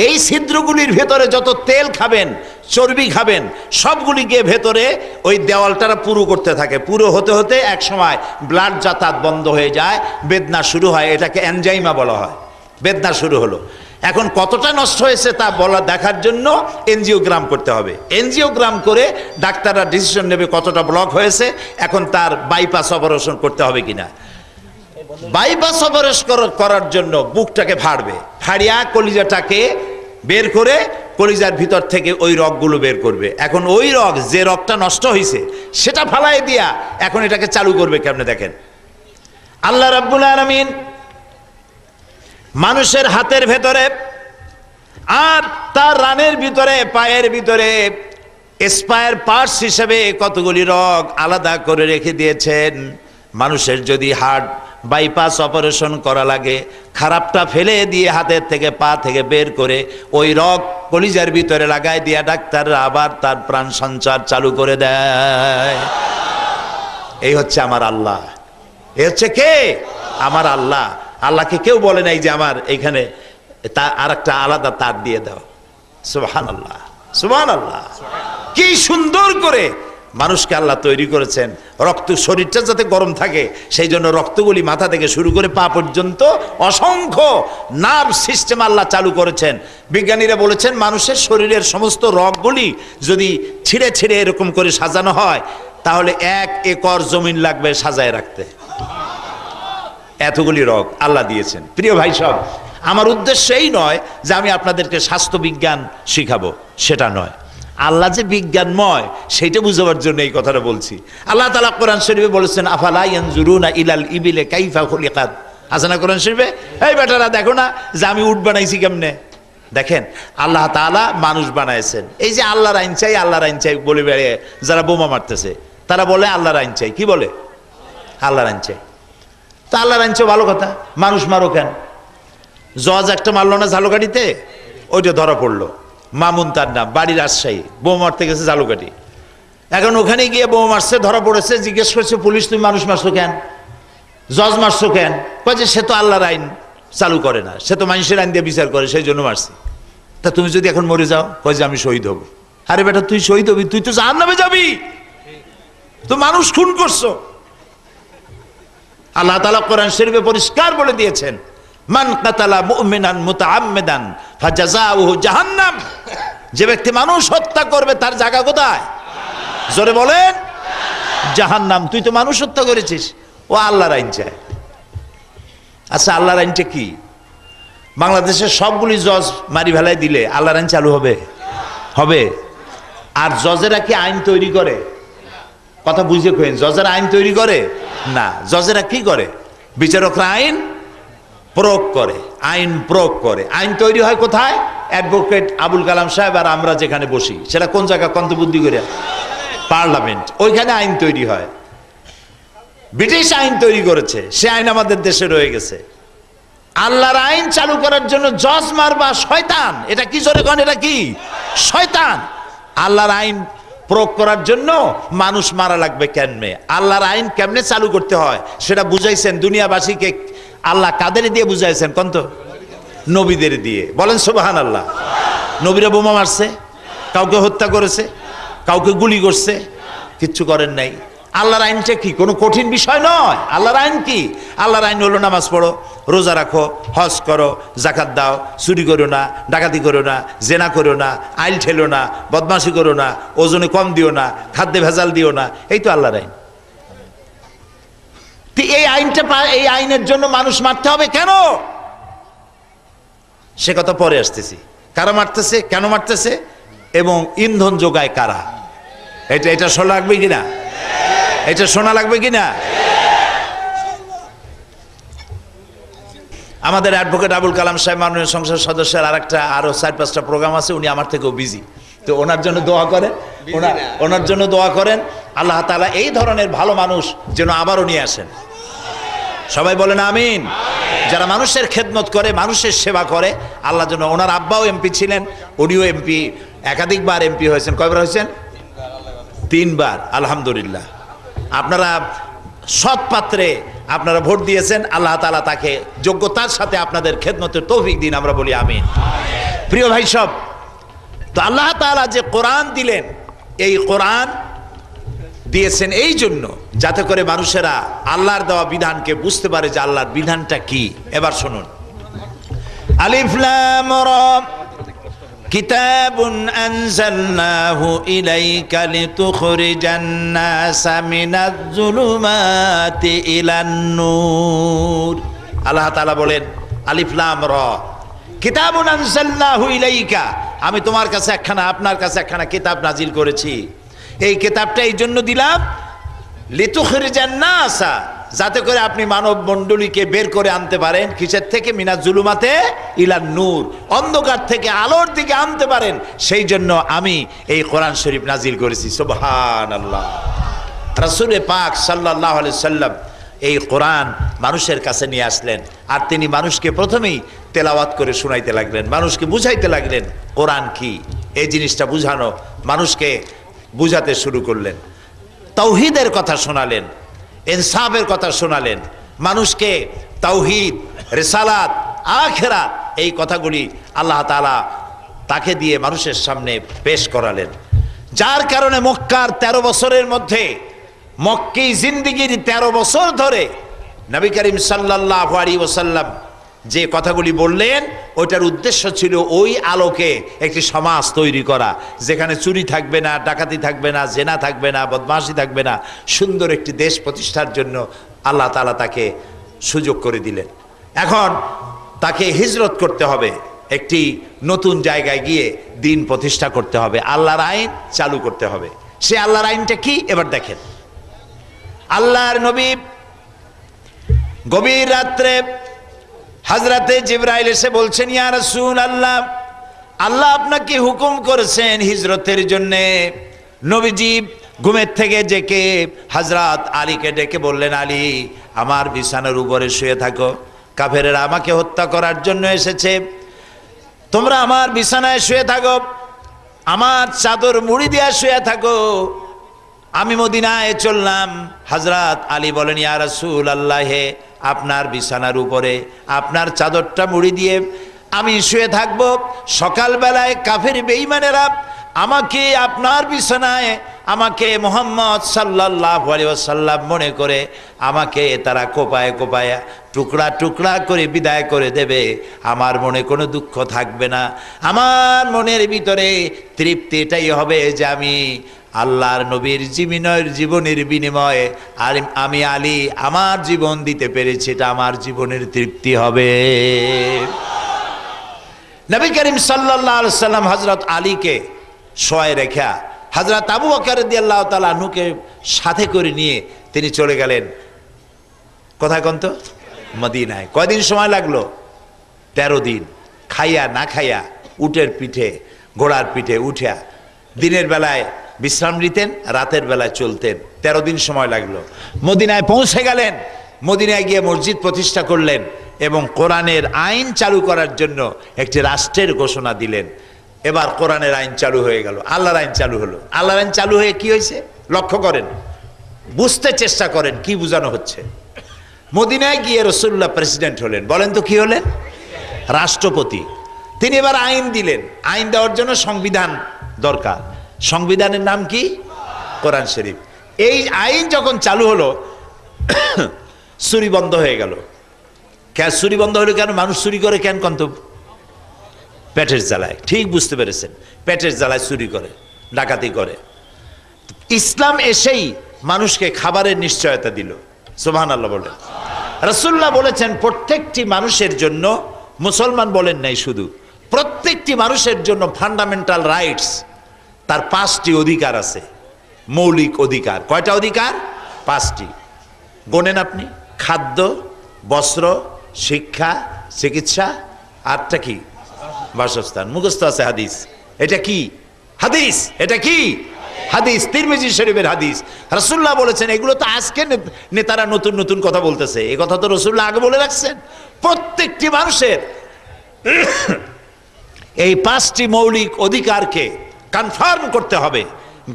এই ছিদ্রগুলির ভেতরে যত তেল খাবেন, চর্বি খাবেন, সবগুলি গিয়ে ভেতরে ওই দেওয়ালটা পুরো করতে থাকে। পুরো হতে হতে এক সময় ব্লাড যাতায়াত বন্ধ হয়ে যায়, বেদনা শুরু হয়, এটাকে অ্যানজাইমা বলা হয়। বেদনা শুরু হলো। এখন কতটা নষ্ট হয়েছে তা বলা দেখার জন্য এনজিওগ্রাম করতে হবে। এনজিওগ্রাম করে ডাক্তাররা ডিসিশন নেবে কতটা ব্লক হয়েছে, এখন তার বাইপাস অপারেশন করতে হবে কিনা। বাইপাস অপারেশন করার জন্য বুকটাকে ফাড়বে, ফাড়িয়া কলিজাটাকে বের করে কলিজার ভিতর থেকে ওই রগগুলো বের করবে। এখন ওই রগ, যে রগটা নষ্ট হয়েছে সেটা ফালাই দিয়া এখন এটাকে চালু করবে কেমনে দেখেন। আল্লাহ রাব্বুল আলামিন মানুষের হাতের ভেতরে আর তার রানের ভিতরে, পায়ের ভিতরে স্পায়ার পার্টস হিসেবে কতগুলি রগ আলাদা করে রেখে দিয়েছেন। মানুষের যদি হার্ট বাইপাস অপারেশন করা লাগে, খারাপটা ফেলে দিয়ে হাতের থেকে, পা থেকে বের করে ওই রগ কলিজার ভিতরে লাগাই দিয়ে ডাক্তাররা আবার তার প্রাণ সঞ্চার চালু করে দেয়। এই হচ্ছে আমার আল্লাহ। এই হচ্ছে কে? আমার আল্লাহ। আল্লাহকে কেউ বলে নাই যে আমার এইখানে আর একটা আলাদা তার দিয়ে দাও। সুবহানাল্লাহ, সুবহানাল্লাহ। কি সুন্দর করে মানুষকে আল্লাহ তৈরি করেছেন। রক্ত, শরীরটা যাতে গরম থাকে সেই জন্য রক্তগুলি মাথা থেকে শুরু করে পা পর্যন্ত অসংখ্য নার্ভ সিস্টেম আল্লাহ চালু করেছেন। বিজ্ঞানীরা বলেছেন মানুষের শরীরের সমস্ত রগগুলি যদি ছিঁড়ে ছিঁড়ে এরকম করে সাজানো হয় তাহলে 1 একর জমিন লাগবে সাজায় রাখতে। এতগুলি রগ আল্লাহ দিয়েছেন। প্রিয় ভাই সব, আমার উদ্দেশ্য এই নয় যে আমি আপনাদেরকে স্বাস্থ্য বিজ্ঞান শিখাবো, সেটা নয়। আল্লাহ যে বিজ্ঞানময় সেইটা বুঝাবার জন্য এই কথাটা বলছি। আল্লাহ তাআলা কোরআন শরীফে বলেছেন আফালা ইয়ানজুরুনা ইলাল ইবিলি কাইফা খুলিকাত। আছে না কোরআন শরীফে? এই বেটারা দেখো না যে আমি উট বানাইছি কেমনে। দেখেন আল্লাহ তাআলা মানুষ বানাইছেন। এই যে আল্লাহর আইন চাই, আল্লাহর আইন চাই বলে বেড়ে যারা বোমা মারতেছে তারা বলে আল্লাহর আইন চাই। কি বলে? আল্লাহর আইন চাই। তা আল্লাহর আইন চাই ভালো কথা, মানুষ মারো কেন? জজ একটা মারলো না ঝালকাঠিতে, ওইটা ধরা পড়লো। মামুন তার নাম, বাড়ি রাজশাহী, বোমা মারতে গেছে ঝালকাঠি। এখন ওখানে গিয়ে বোমা মারছে, ধরা পড়েছে। জিজ্ঞেস করছে পুলিশ তুমি মানুষ মারছো কেন, জজ মারছো কেন? কয়েছে সে তো আল্লাহর আইন চালু করে না, সে তো মানুষের আইন দিয়ে বিচার করে, সেই জন্য মারছে। তা তুমি যদি এখন মরে যাও, কয় যে আমি শহীদ হব। আরে বেটা তুই শহীদ হবি, তুই তো জাহান্নামে যাবি, তো মানুষ খুন করছো। আল্লাহ তাআলা কোরআন শরীফে পরিষ্কার বলে দিয়েছেন মান কাতালা মুমিনান মুতাআম্মিদান ফাজাযাউহু জাহান্নাম। যে ব্যক্তি মানুষ হত্যা করবে তার জায়গা কোথায়? জোরে বলেন, জাহান্নাম। তুই তো মানুষ হত্যা করেছিস, ও আল্লাহর আইন চায়। আচ্ছা, আল্লাহর আইনটা কি? বাংলাদেশের সবগুলি জজ মারি ফেলাই দিলে আল্লাহর আইন চালু হবে? হবে। আর জজেরা কি আইন তৈরি করে? কথা বুঝে কইন, জজেরা আইন তৈরি করে না। জজেরা কি করে? বিচারকরা আইন প্রয়োগ করে, আইন প্রয়োগ করে। আইন তৈরি হয় কোথায়? অ্যাডভোকেট আবুল কালাম সাহেব আর আমরা যেখানে বসি, সেটা কোন জায়গা? কন্তবুদ্ধি করে পার্লামেন্ট, ওইখানে আইন তৈরি হয়। ব্রিটিশ আইন তৈরি করেছে, সে আইন আমাদের দেশে রয়ে গেছে। আল্লাহর আইন চালু করার জন্য জজ মারবা শয়তান, এটা কি জোরে কন? এটা কি শয়তান? আল্লাহর আইন প্রয়োগ করার জন্য মানুষ মারা লাগবে কেমনে? আল্লাহর আইন কেমনে চালু করতে হয় সেটা বুঝাইছেন দুনিয়াবাসীকে। আল্লাহ কাদের দিয়ে বুঝাইছেন কোন তো? নবীদের দিয়ে। বলেন সুবহানাল্লাহ। নবীরা বোমা মারছে, কাউকে হত্যা করেছে, কাউকে গুলি করছে, কিচ্ছু করেন নাই। আল্লাহর আইনটা কি? কোনো কঠিন বিষয় নয়। আল্লাহর আইন কি? আল্লাহর আইন হলো নামাজ পড়ো, রোজা রাখো, হজ করো, জাকাত দাও, চুরি করো না, ডাকাতি করো না, জেনা করো না, আইল ঠেলো না, বদমাশি করো না, ওজনে কম দিও না, খাদ্যে ভেজাল দিও না। এই তো আল্লাহর আইন। এই আইনটা, এই আইনের জন্য মানুষ মারতে হবে কেন? সে কথা পরে আসতেছি। কারা মারতেছে, কেন মারতেছে, এবং ইন্ধন যোগায় কারা? এটা শোনা লাগবে কিনা? এটা শোনা লাগবে কিনা? আমাদের অ্যাডভোকেট আবুল কালাম সাহেব মাননীয় সংসদ সদস্যের আরো 4-5টা প্রোগ্রাম আছে, উনি আমার থেকেও বিজি। তো ওনার জন্য দোয়া করেন, ওনার জন্য দোয়া করেন। আল্লাহ তাআলা এই ধরনের ভালো মানুষ যেন আবারও নিয়ে আসেন। সবাই বলেন আমিন। যারা মানুষের খেদমত করে, মানুষের সেবা করে, আল্লাহ যেন। ওনার আব্বাও এমপি ছিলেন, উনিও এমপি, একাধিকবার এমপি হয়েছেন। কয়বার হয়েছেন? 3 বার। আলহামদুলিল্লাহ। আপনারা সৎ পাত্রে আপনারা ভোট দিয়েছেন। আল্লাহ তাআলা তাকে যোগ্যতার সাথে আপনাদের খেদমতের তৌফিক দিন, আমরা বলি আমিন। প্রিয় ভাই সব, তো আল্লাহ তাআলা যে কোরআন দিলেন, এই কোরআন দিয়েছেন এই জন্য যাতে করে মানুষেরা আল্লাহর দেওয়া বিধানকে বুঝতে পারে যে আল্লাহর বিধানটা কি। এবার শুনুন, আলিফ লাম রা কিতাবুন আনজালনাহু ইলাইকা লিতুখরিজান নাসা মিনাজ যুলুমাতি ইলান নূর। আল্লাহ তাআলা বলেন আলিফ লাম রা কিতাবুন আনজালনাহু ইলাইকা, আমি তোমার কাছে একখানা, আপনার কাছে একখানা কিতাব নাজিল করেছি। এই কিতাবটা এই জন্য দিলাম, লিতুখরিজান নাসা, যাতে করে আপনি মানব মণ্ডলীকে বের করে আনতে পারেন। কিসের থেকে? মিনাজ জুলুমাতে ইলান নূর, অন্ধকার থেকে আলোর দিকে আনতে পারেন। সেই জন্য আমি এই কোরআন শরীফ নাজিল করেছি। সুবহানাল্লাহ। রাসূল পাক সাল্লাল্লাহু আলাইহি সাল্লাম এই কোরআন মানুষের কাছে নিয়ে আসলেন, আর তিনি মানুষকে প্রথমেই তেলাওয়াত করে শোনাইতে লাগলেন, মানুষকে বুঝাইতে লাগলেন কোরআন কি। এই জিনিসটা বুঝানো, মানুষকে বুঝাতে শুরু করলেন। তাওহীদের কথা শোনালেন, ইনসাফের কথা শোনালেন, মানুষকে তাওহীদ, রিসালাত, আখিরাত, এই কথাগুলি আল্লাহ তাআলা তাকে দিয়ে মানুষের সামনে পেশ করালেন। যার কারণে মক্কার 13 বছরের মধ্যে, মক্কি জিন্দেগির 13 বছর ধরে নবী করিম সাল্লাল্লাহু আলাইহি ওয়াসাল্লাম যে কথাগুলি বললেন, ওইটার উদ্দেশ্য ছিল ওই আলোকে একটি সমাজ তৈরি করা, যেখানে চুরি থাকবে না, ডাকাতি থাকবে না, জেনা থাকবে না, বদমাশি থাকবে না। সুন্দর একটি দেশ প্রতিষ্ঠার জন্য আল্লাহ তাআলা তাকে সুযোগ করে দিলেন। এখন তাকে হিজরত করতে হবে, একটি নতুন জায়গায় গিয়ে দিন প্রতিষ্ঠা করতে হবে, আল্লাহর আইন চালু করতে হবে। সে আল্লাহর আইনটা কি? এবার দেখেন। আল্লাহর নবী গভীর রাত্রে হযরতে জিবরাইল এসে বলছেন, ইয়া রাসূলুল্লাহ, আল্লাহ আপনাকে হুকুম করেছেন হিজরতের জন্য। নবীজি ঘুমের থেকে জেগে হযরত আলীকে ডেকে বললেন, আলী, আমার বিছানার উপরে শুয়ে থাকো, কাফেরেরা আমাকে হত্যা করার জন্য এসেছে, তোমরা আমার বিছানায় শুয়ে থাকো, আমার চাদর মুড়ি দিয়ে শুয়ে থাকো, আমি মদিনায় চললাম। হযরত আলী বলেন, ইয়া রাসূলুল্লাহ, হে, আপনার বিছানার উপরে আপনার চাদরটা মুড়ি দিয়ে আমি শুয়ে থাকবো। সকালবেলায় কাফের বেঈমানেরা আমাকে আপনার বিছানায় আমাকে মুহাম্মদ সাল্লাল্লাহু আলাইহি ওয়াসাল্লাম মনে করে আমাকে তারা কোপায় কোপায় টুকরা টুকরা করে বিদায় করে দেবে, আমার মনে কোনো দুঃখ থাকবে না। আমার মনের ভিতরে তৃপ্তি এটাই হবে যে আমি আল্লাহর নবীর জীবনের বিনিময়ে আর আমি আলী আমার জীবন দিতে পেরেছি, এটা আমার জীবনের তৃপ্তি হবে। নবী করিম সাল্লাল্লাহু আলাইহি সাল্লাম হযরত আলীকে শোয়ায় রেখা হযরত আবু বকর রাদিয়াল্লাহু তাআলা আনহুকে সাথে করে নিয়ে তিনি চলে গেলেন কোথায় কোন তো মদিনায়। কয়দিন সময় লাগলো? 13 দিন। খাইয়া না খাইয়া উটের পিঠে ঘোড়ার পিঠে উঠা দিনের বেলায় বিশ্রাম নিতেন, রাতের বেলায় চলতেন। 13 দিন সময় লাগলো। মদিনায় পৌঁছে গেলেন। মদিনায় গিয়ে মসজিদ প্রতিষ্ঠা করলেন এবং কোরআনের আইন চালু করার জন্য একটি রাষ্ট্রের ঘোষণা দিলেন। এবার কোরআনের আইন চালু হয়ে গেল, আল্লাহর আইন চালু হলো। আল্লাহর আইন চালু হয়ে কি হয়েছে লক্ষ্য করেন, বুঝতে চেষ্টা করেন কি বোঝানো হচ্ছে। মদিনায় গিয়ে রাসূলুল্লাহ প্রেসিডেন্ট হলেন। বলেন তো কি হলেন? রাষ্ট্রপতি। তিনি এবার আইন দিলেন। আইন দেওয়ার জন্য সংবিধান দরকার। সংবিধানের নাম কি? কোরআন শরীফ। এই আইন যখন চালু হলো চুরি বন্ধ হয়ে গেল। কেন চুরি বন্ধ হলো? কেন মানুষ চুরি করে কেন কন্ত? পেটের জ্বালায়। ঠিক বুঝতে পেরেছেন, পেটের জ্বালায় চুরি করে, ডাকাতি করে। ইসলাম এসেই মানুষকে খাবারের নিশ্চয়তা দিল। সুবহানাল্লাহ বলেন। রাসূলুল্লাহ বলেছেন প্রত্যেকটি মানুষের জন্য, মুসলমান বলেন নাই শুধু, প্রত্যেকটি মানুষের জন্য ফান্ডামেন্টাল রাইটস, তার 5টি অধিকার আছে, মৌলিক অধিকার। কয়টা অধিকার? 5টি। গোনেন আপনি। খাদ্য, বস্ত্র, শিক্ষা, চিকিৎসা, আরটা কি? বাসস্থান। মুখস্থ আছে হাদিস। এটা কি হাদিস? এটা কি হাদিস? তিরমিজি শরীফের হাদিস। রাসূলুল্লাহ বলেছেন এগুলো তো আজকে নেতারা নতুন নতুন কথা বলতেছে, এই কথা তো রাসূলুল্লাহ আগে বলে রাখছেন। প্রত্যেকটি মানুষের এই 5টি মৌলিক অধিকারকে কনফার্ম করতে হবে,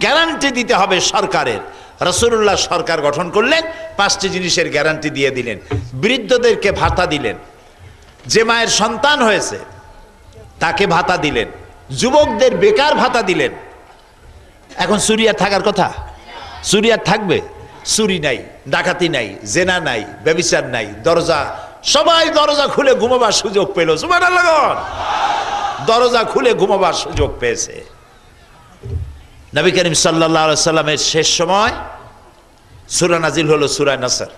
গ্যারান্টি দিতে হবে সরকারের। রাসূলুল্লাহ সরকার গঠন করলেন, 5টি জিনিসের গ্যারান্টি দিয়ে দিলেন। বৃদ্ধদেরকে ভাতা দিলেন, যে মায়ের সন্তান হয়েছে তাকে ভাতা দিলেন, যুবকদের বেকার ভাতা দিলেন। এখন চুরি আর থাকার কথা? চুরি আর থাকবে? চুরি নাই, ডাকাতি নাই, জেনা নাই, ব্যভিচার নাই। দরজা, সবাই দরজা খুলে ঘুমাবার সুযোগ পেল। সুবহানাল্লাহ। দরজা খুলে ঘুমাবার সুযোগ পেয়েছে। নবী করিম সাল্লাল্লাহু আলাইহি সাল্লামের শেষ সময় সূরা নাজিল হলো সূরা নাসর।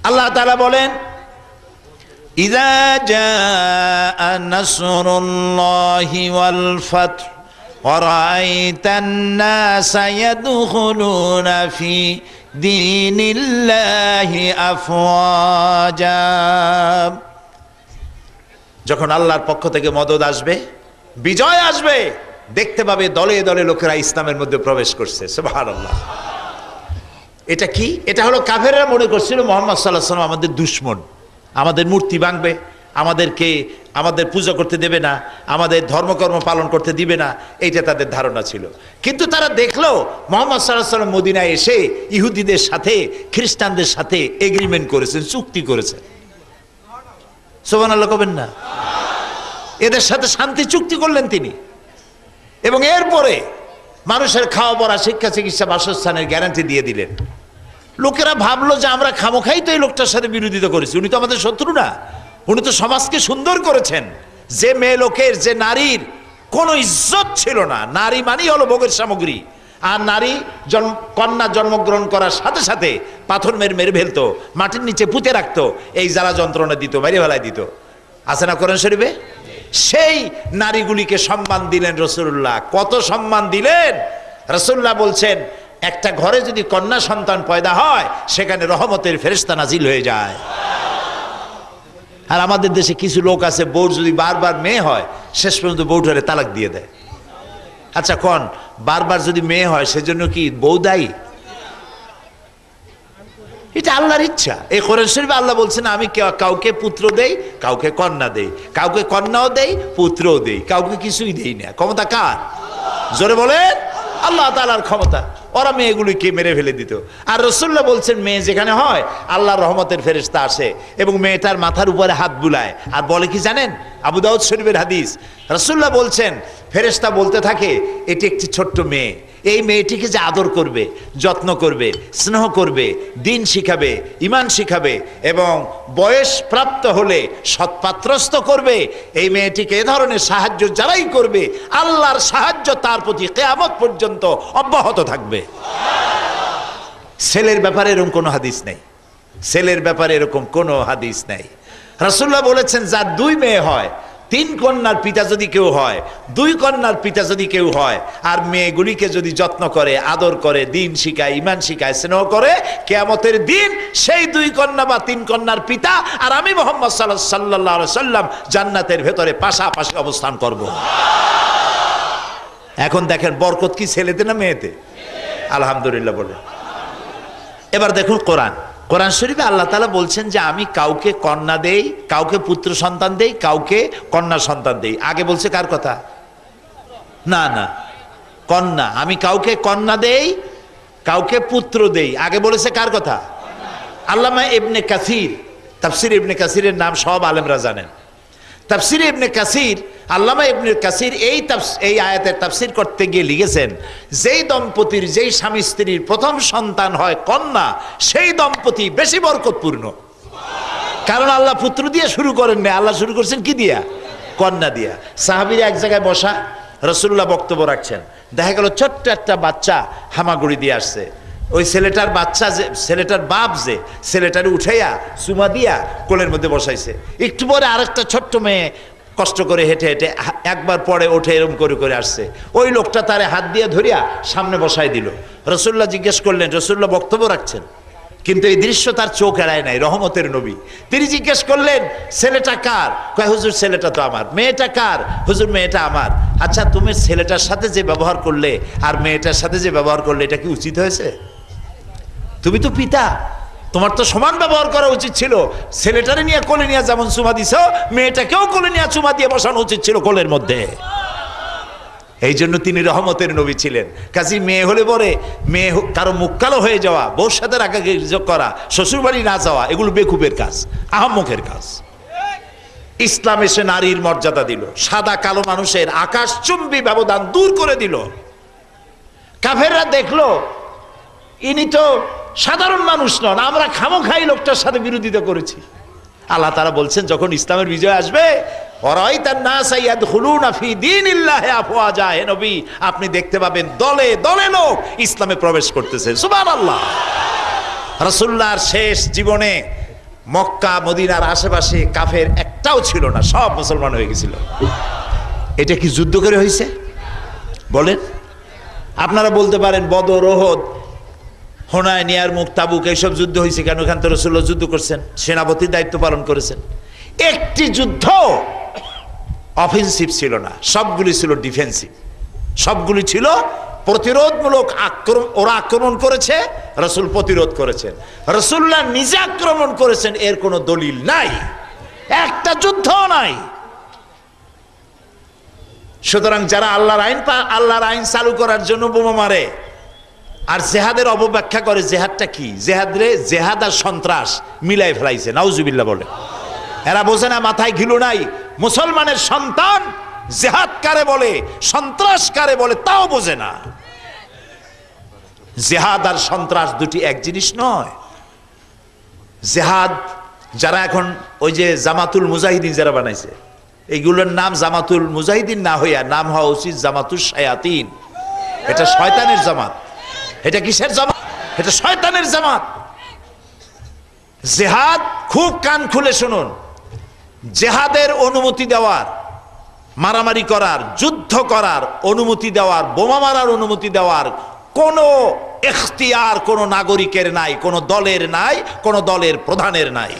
আল্লাহ তাআলা বলেন ইযা জাআ নাসরুল্লাহি ওয়াল ফাতহ ওয়া রাআইতান নাসা ইয়াদখুলুনা ফি দীনিল্লাহি আফওয়াজা। যখন আল্লাহর পক্ষ থেকে মদদ আসবে, বিজয় আসবে, দেখতে পাবে দলে দলে লোকেরা ইসলামের মধ্যে প্রবেশ করছে। সুবহানাল্লাহ। এটা কি? এটা হলো কাফেররা মনে করছিল মুহাম্মদ সাল্লাল্লাহু আলাইহি ওয়াসাল্লাম আমাদের দুশমন, আমাদের মূর্তি ভাঙবে, আমাদেরকে আমাদের পূজা করতে দেবে না, আমাদের ধর্মকর্ম পালন করতে দিবে না, এইটা তাদের ধারণা ছিল। কিন্তু তারা দেখলো মুহাম্মদ সাল্লাল্লাহু আলাইহি ওয়াসাল্লাম মদিনায় এসে ইহুদিদের সাথে খ্রিস্টানদের সাথে এগ্রিমেন্ট করেছেন, চুক্তি করেছেন। সুবহানাল্লাহ কবেন না? এদের সাথে শান্তি চুক্তি করলেন তিনি। এবং এরপরে মানুষের খাওয়া পড়া, শিক্ষা, চিকিৎসা, বাসস্থানের গ্যারান্টি দিয়ে দিলেন। লোকেরা ভাবলো যে আমরা খামোখাই তো এই লোকটার সাথে বিরোধিতা করেছি, উনি তো আমাদের শত্রু না, উনি তো সমাজকে সুন্দর করেছেন। যে মেয়ে লোকের, যে নারীর কোনো ইজ্জত ছিল না, নারী মানেই হলো ভোগের সামগ্রী, আর নারী কন্যা জন্মগ্রহণ করার সাথে সাথে পাথর মেরে ফেলতো, মাটির নিচে পুঁতে রাখতো, এই জ্বালা যন্ত্রণা দিত, মেরে ফেলায় দিত। আছে না কোরআন শরীফে? সেই নারীগুলিকে সম্মান দিলেন রাসূলুল্লাহ। কত সম্মান দিলেন! রাসূলুল্লাহ বলছেন একটা ঘরে যদি কন্যা সন্তান পয়দা হয় সেখানে রহমতের ফেরেশতা নাজিল হয়ে যায়। আর আমাদের দেশে কিছু লোক আছে, বউর যদি বারবার মেয়ে হয় শেষ পর্যন্ত বউটারে তালাক দিয়ে দেয়। আচ্ছা কোন বারবার যদি মেয়ে হয় সেজন্য কি বউ দায়ী? এটা আল্লাহর ইচ্ছা। এই কোরআন শরীফে আল্লাহ বলছেন আমি কাউকে পুত্র দেই, কাউকে কন্যা দেই, কাউকে কন্যাও দেই, পুত্রও দেই, কাউকে কিছুই দেই না। ক্ষমতা কার? জোরে বলেন। আল্লাহ তাআলার ক্ষমতা। ওরা মেয়েগুলিকে মেরে ফেলে দিত। আর রাসূলুল্লাহ বলছেন মেয়ে যেখানে হয় আল্লাহর রহমতের ফেরেশতা আসে এবং মেয়েটার মাথার উপরে হাত বুলায় আর বলে কি জানেন, আবু দাউদ শরীফের হাদিস, রাসূলুল্লাহ বলছেন ফেরেশতা বলতে থাকে এটি একটি ছোট্ট মেয়ে, এই মেয়েটিকে যে আদর করবে, যত্ন করবে, স্নেহ করবে, দিন শিখাবে, ঈমান শিখাবে এবং বয়স প্রাপ্ত হলে সৎপাত্রস্থ করবে, এই মেয়েটিকে এ ধরনের সাহায্য যারাই করবে আল্লাহর সাহায্য তার প্রতি কিয়ামত পর্যন্ত অব্যাহত থাকবে। ছেলের ব্যাপারে এরকম কোনো হাদিস নেই, ছেলের ব্যাপারে এরকম কোনো হাদিস নেই। রাসূলুল্লাহ বলেছেন যার 2 মেয়ে হয়, 3 কন্যার পিতা যদি কেউ হয়, 2 কন্যার পিতা যদি কেউ হয় আর মেয়েগুলিকে যদি যত্ন করে, আদর করে, দিন শিখায়, ঈমান শিখায়, স্নেহ করে, কিয়ামতের দিন সেই 2 কন্যা বা 3 কন্যার পিতা আর আমি মুহাম্মদ সাল্লাল্লাহু আলাইহি সাল্লাম জান্নাতের ভেতরে পাশাপাশি অবস্থান করব। এখন দেখেন বরকত কি ছেলেতে না মেয়েতে? আলহামদুলিল্লাহ বলে। এবার দেখুন কোরআন শরীফে আল্লাহ তাআলা বলছেন যে আমি কাউকে কন্যা দেই, কাউকে পুত্র সন্তান দেই, কাউকে কন্যা সন্তান দেই। আগে বলছে কার কথা? না না, কন্যা। আমি কাউকে কন্যা দেই, কাউকে পুত্র দেই। আগে বলেছে কার কথা? আল্লামা ইবনে কাসির, তাফসির ইবনে কাসিরের নাম সব আলেমরা জানেন। তাফসির ইবনে কাসির, আল্লামা ইবনে কাসির এই আয়াতের তাফসির করতে গিয়ে লিখেছেন যেই দম্পতির, যেই স্বামী স্ত্রীর প্রথম সন্তান হয় কন্যা, সেই দম্পতি বেশি বরকতপূর্ণ। কারণ আল্লাহ পুত্র দিয়ে শুরু করেন না, আল্লাহ শুরু করছেন কি দিয়া? কন্যা দিয়া। সাহাবীরা এক জায়গায় বসা, রাসূলুল্লাহ বক্তব্য রাখছেন, দেখা গেল ছোট্ট একটা বাচ্চা হামাগুড়ি দিয়ে আসছে। ওই ছেলেটার বাচ্চা, যে ছেলেটার বাপ, যে ছেলেটার উঠাইয়া চুমা দিয়া কোলের মধ্যে বসাইছে। একটু পরে আরেকটা ছোট্ট মেয়ে কষ্ট করে হেঁটে হেঁটে একবার পরে ওঠে এরম করে করে আসছে, ওই লোকটা তারে হাত দিয়ে ধরিয়া সামনে বসাই দিল। রাসূলুল্লাহ জিজ্ঞেস করলেন, রাসূলুল্লাহ বক্তব্য রাখছেন কিন্তু এই দৃশ্য তার চোখ এড়ায় নাই, রহমতের নবী। তিনি জিজ্ঞেস করলেন ছেলেটা কার? কয় হুজুর ছেলেটা তো আমার। মেয়েটা কার? হুজুর মেয়েটা আমার। আচ্ছা তুমি ছেলেটার সাথে যে ব্যবহার করলে আর মেয়েটার সাথে যে ব্যবহার করলে এটা কি উচিত হয়েছে? তুমি তো পিতা, তোমার তো সমান ব্যবহার করা উচিত ছিল। ছেলেটারে নিয়ে কোলে নিয়ে যেমন চুমা দিছ, মেয়েটাকেও কোলে নিয়ে চুমা দিয়ে বসানো উচিত ছিল কোলের মধ্যে। এই জন্য তিনি রহমতের নবী ছিলেন। কাজী মেয়ে হলে পরে মেয়ে কারো মুখ কালো হয়ে যাওয়া, বউর সাথে রাগারাগি করা, শ্বশুর বাড়ি না যাওয়া, এগুলো বেকুবের কাজ, আহাম্মকের কাজ। ইসলাম এসে নারীর মর্যাদা দিল, সাদা কালো মানুষের আকাশচুম্বী ব্যবধান দূর করে দিল। কাফেররা দেখলো ইনি তো সাধারণ মানুষ নন, আমরা খামোখাই লোকটার সাথে বিরোধিতা করেছি। আল্লাহ তাআলা বলছেন যখন ইসলামের বিজয় আসবে, আপনি দেখতে পাবেন দলে দলে লোক ইসলামে প্রবেশ করতেছে। সুবহানাল্লাহ। রাসূলুল্লাহর শেষ জীবনে মক্কা মদিনার আশেপাশে কাফের একটাও ছিল না, সব মুসলমান হয়ে গেছিল। এটা কি যুদ্ধ করে হয়েছে বলেন? আপনারা বলতে পারেন বদর, ওহদ, হুনাইন, ইয়ারমুক, তাবুক এইসব যুদ্ধ হয়েছে কেন? এখান থেকে রাসূলুল্লাহ যুদ্ধ করছেন, সেনাপতির দায়িত্ব পালন করেছেন। একটি যুদ্ধ অফেন্সিভ ছিল না, সবগুলি ছিল ডিফেন্সিভ, সবগুলি ছিল প্রতিরোধমূলক। ওরা আক্রমণ করেছে, রাসূল প্রতিরোধ করেছেন। রাসূলুল্লাহ নিজে আক্রমণ করেছেন এর কোনো দলিল নাই, একটা যুদ্ধ নাই। সুতরাং যারা আল্লাহর আইন চালু করার জন্য বোমা মারে আর জেহাদের অপব্যাখ্যা করে, জেহাদটা কি? জেহাদ আর সন্ত্রাস মিলাই ফেলাইছে, নাউজুবিল্লাহ বলে। এরা বোঝে না, মাথায় ঘিলু নাই। মুসলমানের সন্তান জেহাদ কারে বলে, সন্ত্রাস কারে বলে তাও বোঝে না। জেহাদ আর সন্ত্রাস দুটি এক জিনিস নয়। জেহাদ যারা এখন ওই যে জামাতুল মুজাহিদিন যারা বানাইছে, এইগুলোর নাম জামাতুল মুজাহিদিন না হইয়া নাম হওয়া উচিত জামাতুল শায়াতিন। এটা শয়তানের জামাত। এটা কিসের জামাত? এটা শয়তানের জামাত। জেহাদ, খুব কান খুলে শুনুন, জেহাদের অনুমতি দেওয়ার, মারামারি করার, যুদ্ধ করার অনুমতি দেওয়ার, বোমা মারার অনুমতি দেওয়ার কোনো এখতিয়ার কোনো নাগরিকের নাই, কোনো দলের নাই, কোনো দলের প্রধানের নাই।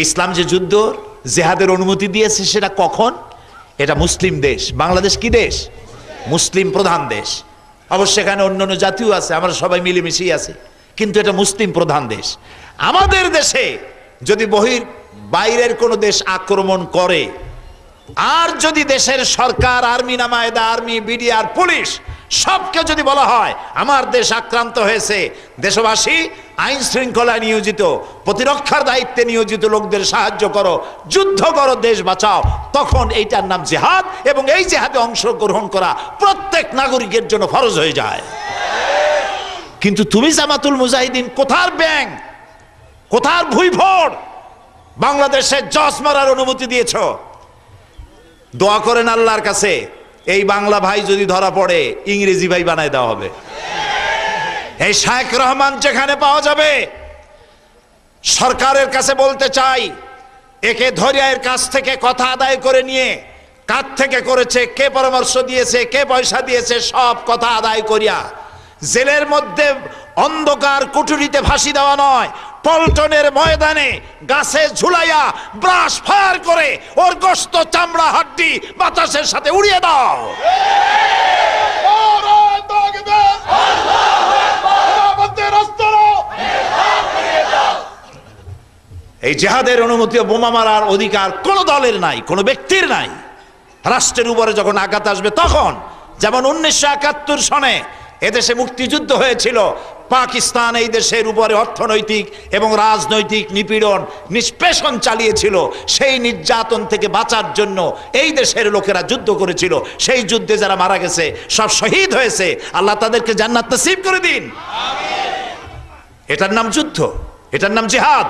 ইসলাম যে যুদ্ধ জেহাদের অনুমতি দিয়েছে সেটা কখন? এটা মুসলিম দেশ। বাংলাদেশ কি দেশ? মুসলিম প্রধান দেশ। অবশ্য এখানে অন্যান্য জাতিও আছে, আমরা সবাই মিলেমিশেই আছি, কিন্তু এটা মুসলিম প্রধান দেশ। আমাদের দেশে যদি বাইরের কোনো দেশ আক্রমণ করে আর যদি দেশের সরকার, আর্মি নামায়েদা, আর্মি, বিডিআর, পুলিশ সবকে যদি বলা হয় আমার দেশ আক্রান্ত হয়েছে, দেশবাসী আইন শৃঙ্খলায় নিয়োজিত, প্রতিরক্ষার দায়িত্বে নিয়োজিত লোকদের সাহায্য করো, যুদ্ধ করো, দেশ বাঁচাও, তখন এইটার নাম জিহাদ, এবং এই জিহাদে অংশগ্রহণ করা প্রত্যেক নাগরিকের জন্য ফরজ হয়ে যায়। কিন্তু তুমি জামাতুল মুজাহিদিন কোথার ব্যাং, কোথার ভুইভোড়, বাংলাদেশে জজ মারার অনুমতি দিয়েছ। দোয়া করেন আল্লাহর কাছে এই বাংলা ভাই যদি ধরা পড়ে ইংরেজি ভাই বানায় দেওয়া হবে। এই শায়েখ রহমান যেখানে পাওয়া যাবে, সরকারের কাছে বলতে চাই, একে ধরিয়া এর কাছ থেকে কথা আদায় করে নিয়ে কার থেকে করেছে, কে পরামর্শ দিয়েছে, কে পয়সা দিয়েছে, সব কথা আদায় করিয়া জেলের মধ্যে অন্ধকার কুঠুরিতে ফাঁসি দেওয়া নয়, পল্টনের ময়দানে গাছে ঝুলাইয়া ব্রাশ ফায়ার করে ওর গোশত চামড়া হাড্ডি বাতাসের সাথে উড়িয়ে দাও। এই জিহাদের অনুমতি ও বোমা মারার অধিকার কোন দলের নাই, কোন ব্যক্তির নাই। রাষ্ট্রের উপরে যখন আঘাত আসবে তখন, যেমন 1971 সনে এদেশে মুক্তিযুদ্ধ হয়েছিল, পাকিস্তান এই দেশের উপরে অর্থনৈতিক এবং রাজনৈতিক নিপীড়ন নিষ্পেষণ চালিয়েছিল, সেই নির্যাতন থেকে বাঁচার জন্য এই দেশের লোকেরা যুদ্ধ করেছিল। সেই যুদ্ধে যারা মারা গেছে সব শহীদ হয়েছে, আল্লাহ তাদেরকে জান্নাত নসিব করে দিন। এটার নাম যুদ্ধ, এটার নাম জিহাদ।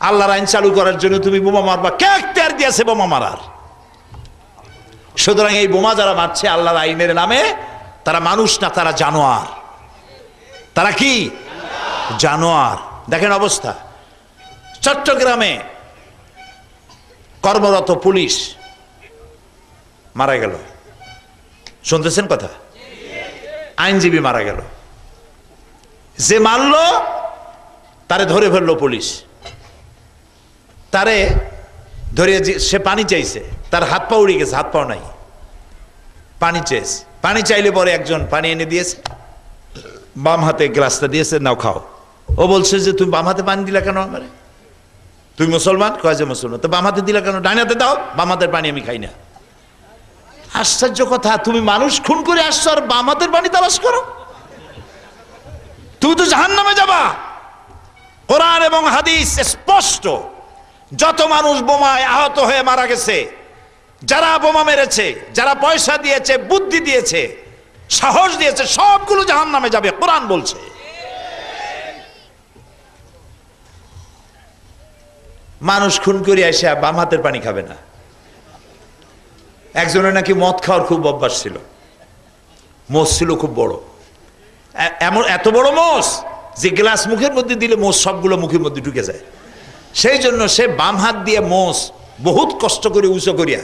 আল্লাহর আইন চালু করার জন্য তুমি বোমা মারবা, কে এখতিয়ার দিয়েছে বোমা মারার? সুতরাং এই বোমা যারা মারছে আল্লাহর আইনের নামে, তারা মানুষ না, তারা জানোয়ার। তারা কি? জানোয়ার। দেখেন অবস্থা, চট্টগ্রামে কর্মরত পুলিশ মারা গেল, শুনতেছেন কথা? আইনজীবী মারা গেল, যে মারল তারে ধরে ফেললো পুলিশ, তারে ধরে, সে পানি চাইছে, তার হাত পা উড়ে গেছে, হাত পাও নাই, পানি চেয়েছে, পানি চাইলে পরে একজন পানি এনে দিয়েছে, বাম হাতে গ্লাসটা দিয়েছে, নাও খাও। ও বলছে যে তুমি বাম হাতে পানি দিলা কেন আমারে? তুই মুসলমান? কয় যে মুসলমান। তো বাম হাতে দিলা কেন? ডান হাতে দাও, বাম হাতের পানি আমি খাই না। আশ্চর্য কথা, তুমি মানুষ খুন করে আসছো আর বাম হাতের পানি তালাশ করো? তুমি তো জাহান্নামে যাবা। কোরআন এবং হাদিস স্পষ্ট, যত মানুষ বোমায় আহত হয়ে মারা গেছে, যারা বোমা মেরেছে, যারা পয়সা দিয়েছে, বুদ্ধি দিয়েছে, সাহস দিয়েছে, সবগুলো জাহান্নামে যাবে, কোরআন বলছে। মানুষ খুন করে এসে বাম হাতের পানি খাবে না। একজনের নাকি মদ খাওয়ার খুব অভ্যাস ছিল, মোষ ছিল খুব বড়, এমন এত বড় মোষ যে গ্লাস মুখের মধ্যে দিলে মোষ সবগুলো মুখের মধ্যে ঢুকে যায়। সেই জন্য সে বাম হাত দিয়ে মোষ বহুত কষ্ট করে উঁচু করিয়া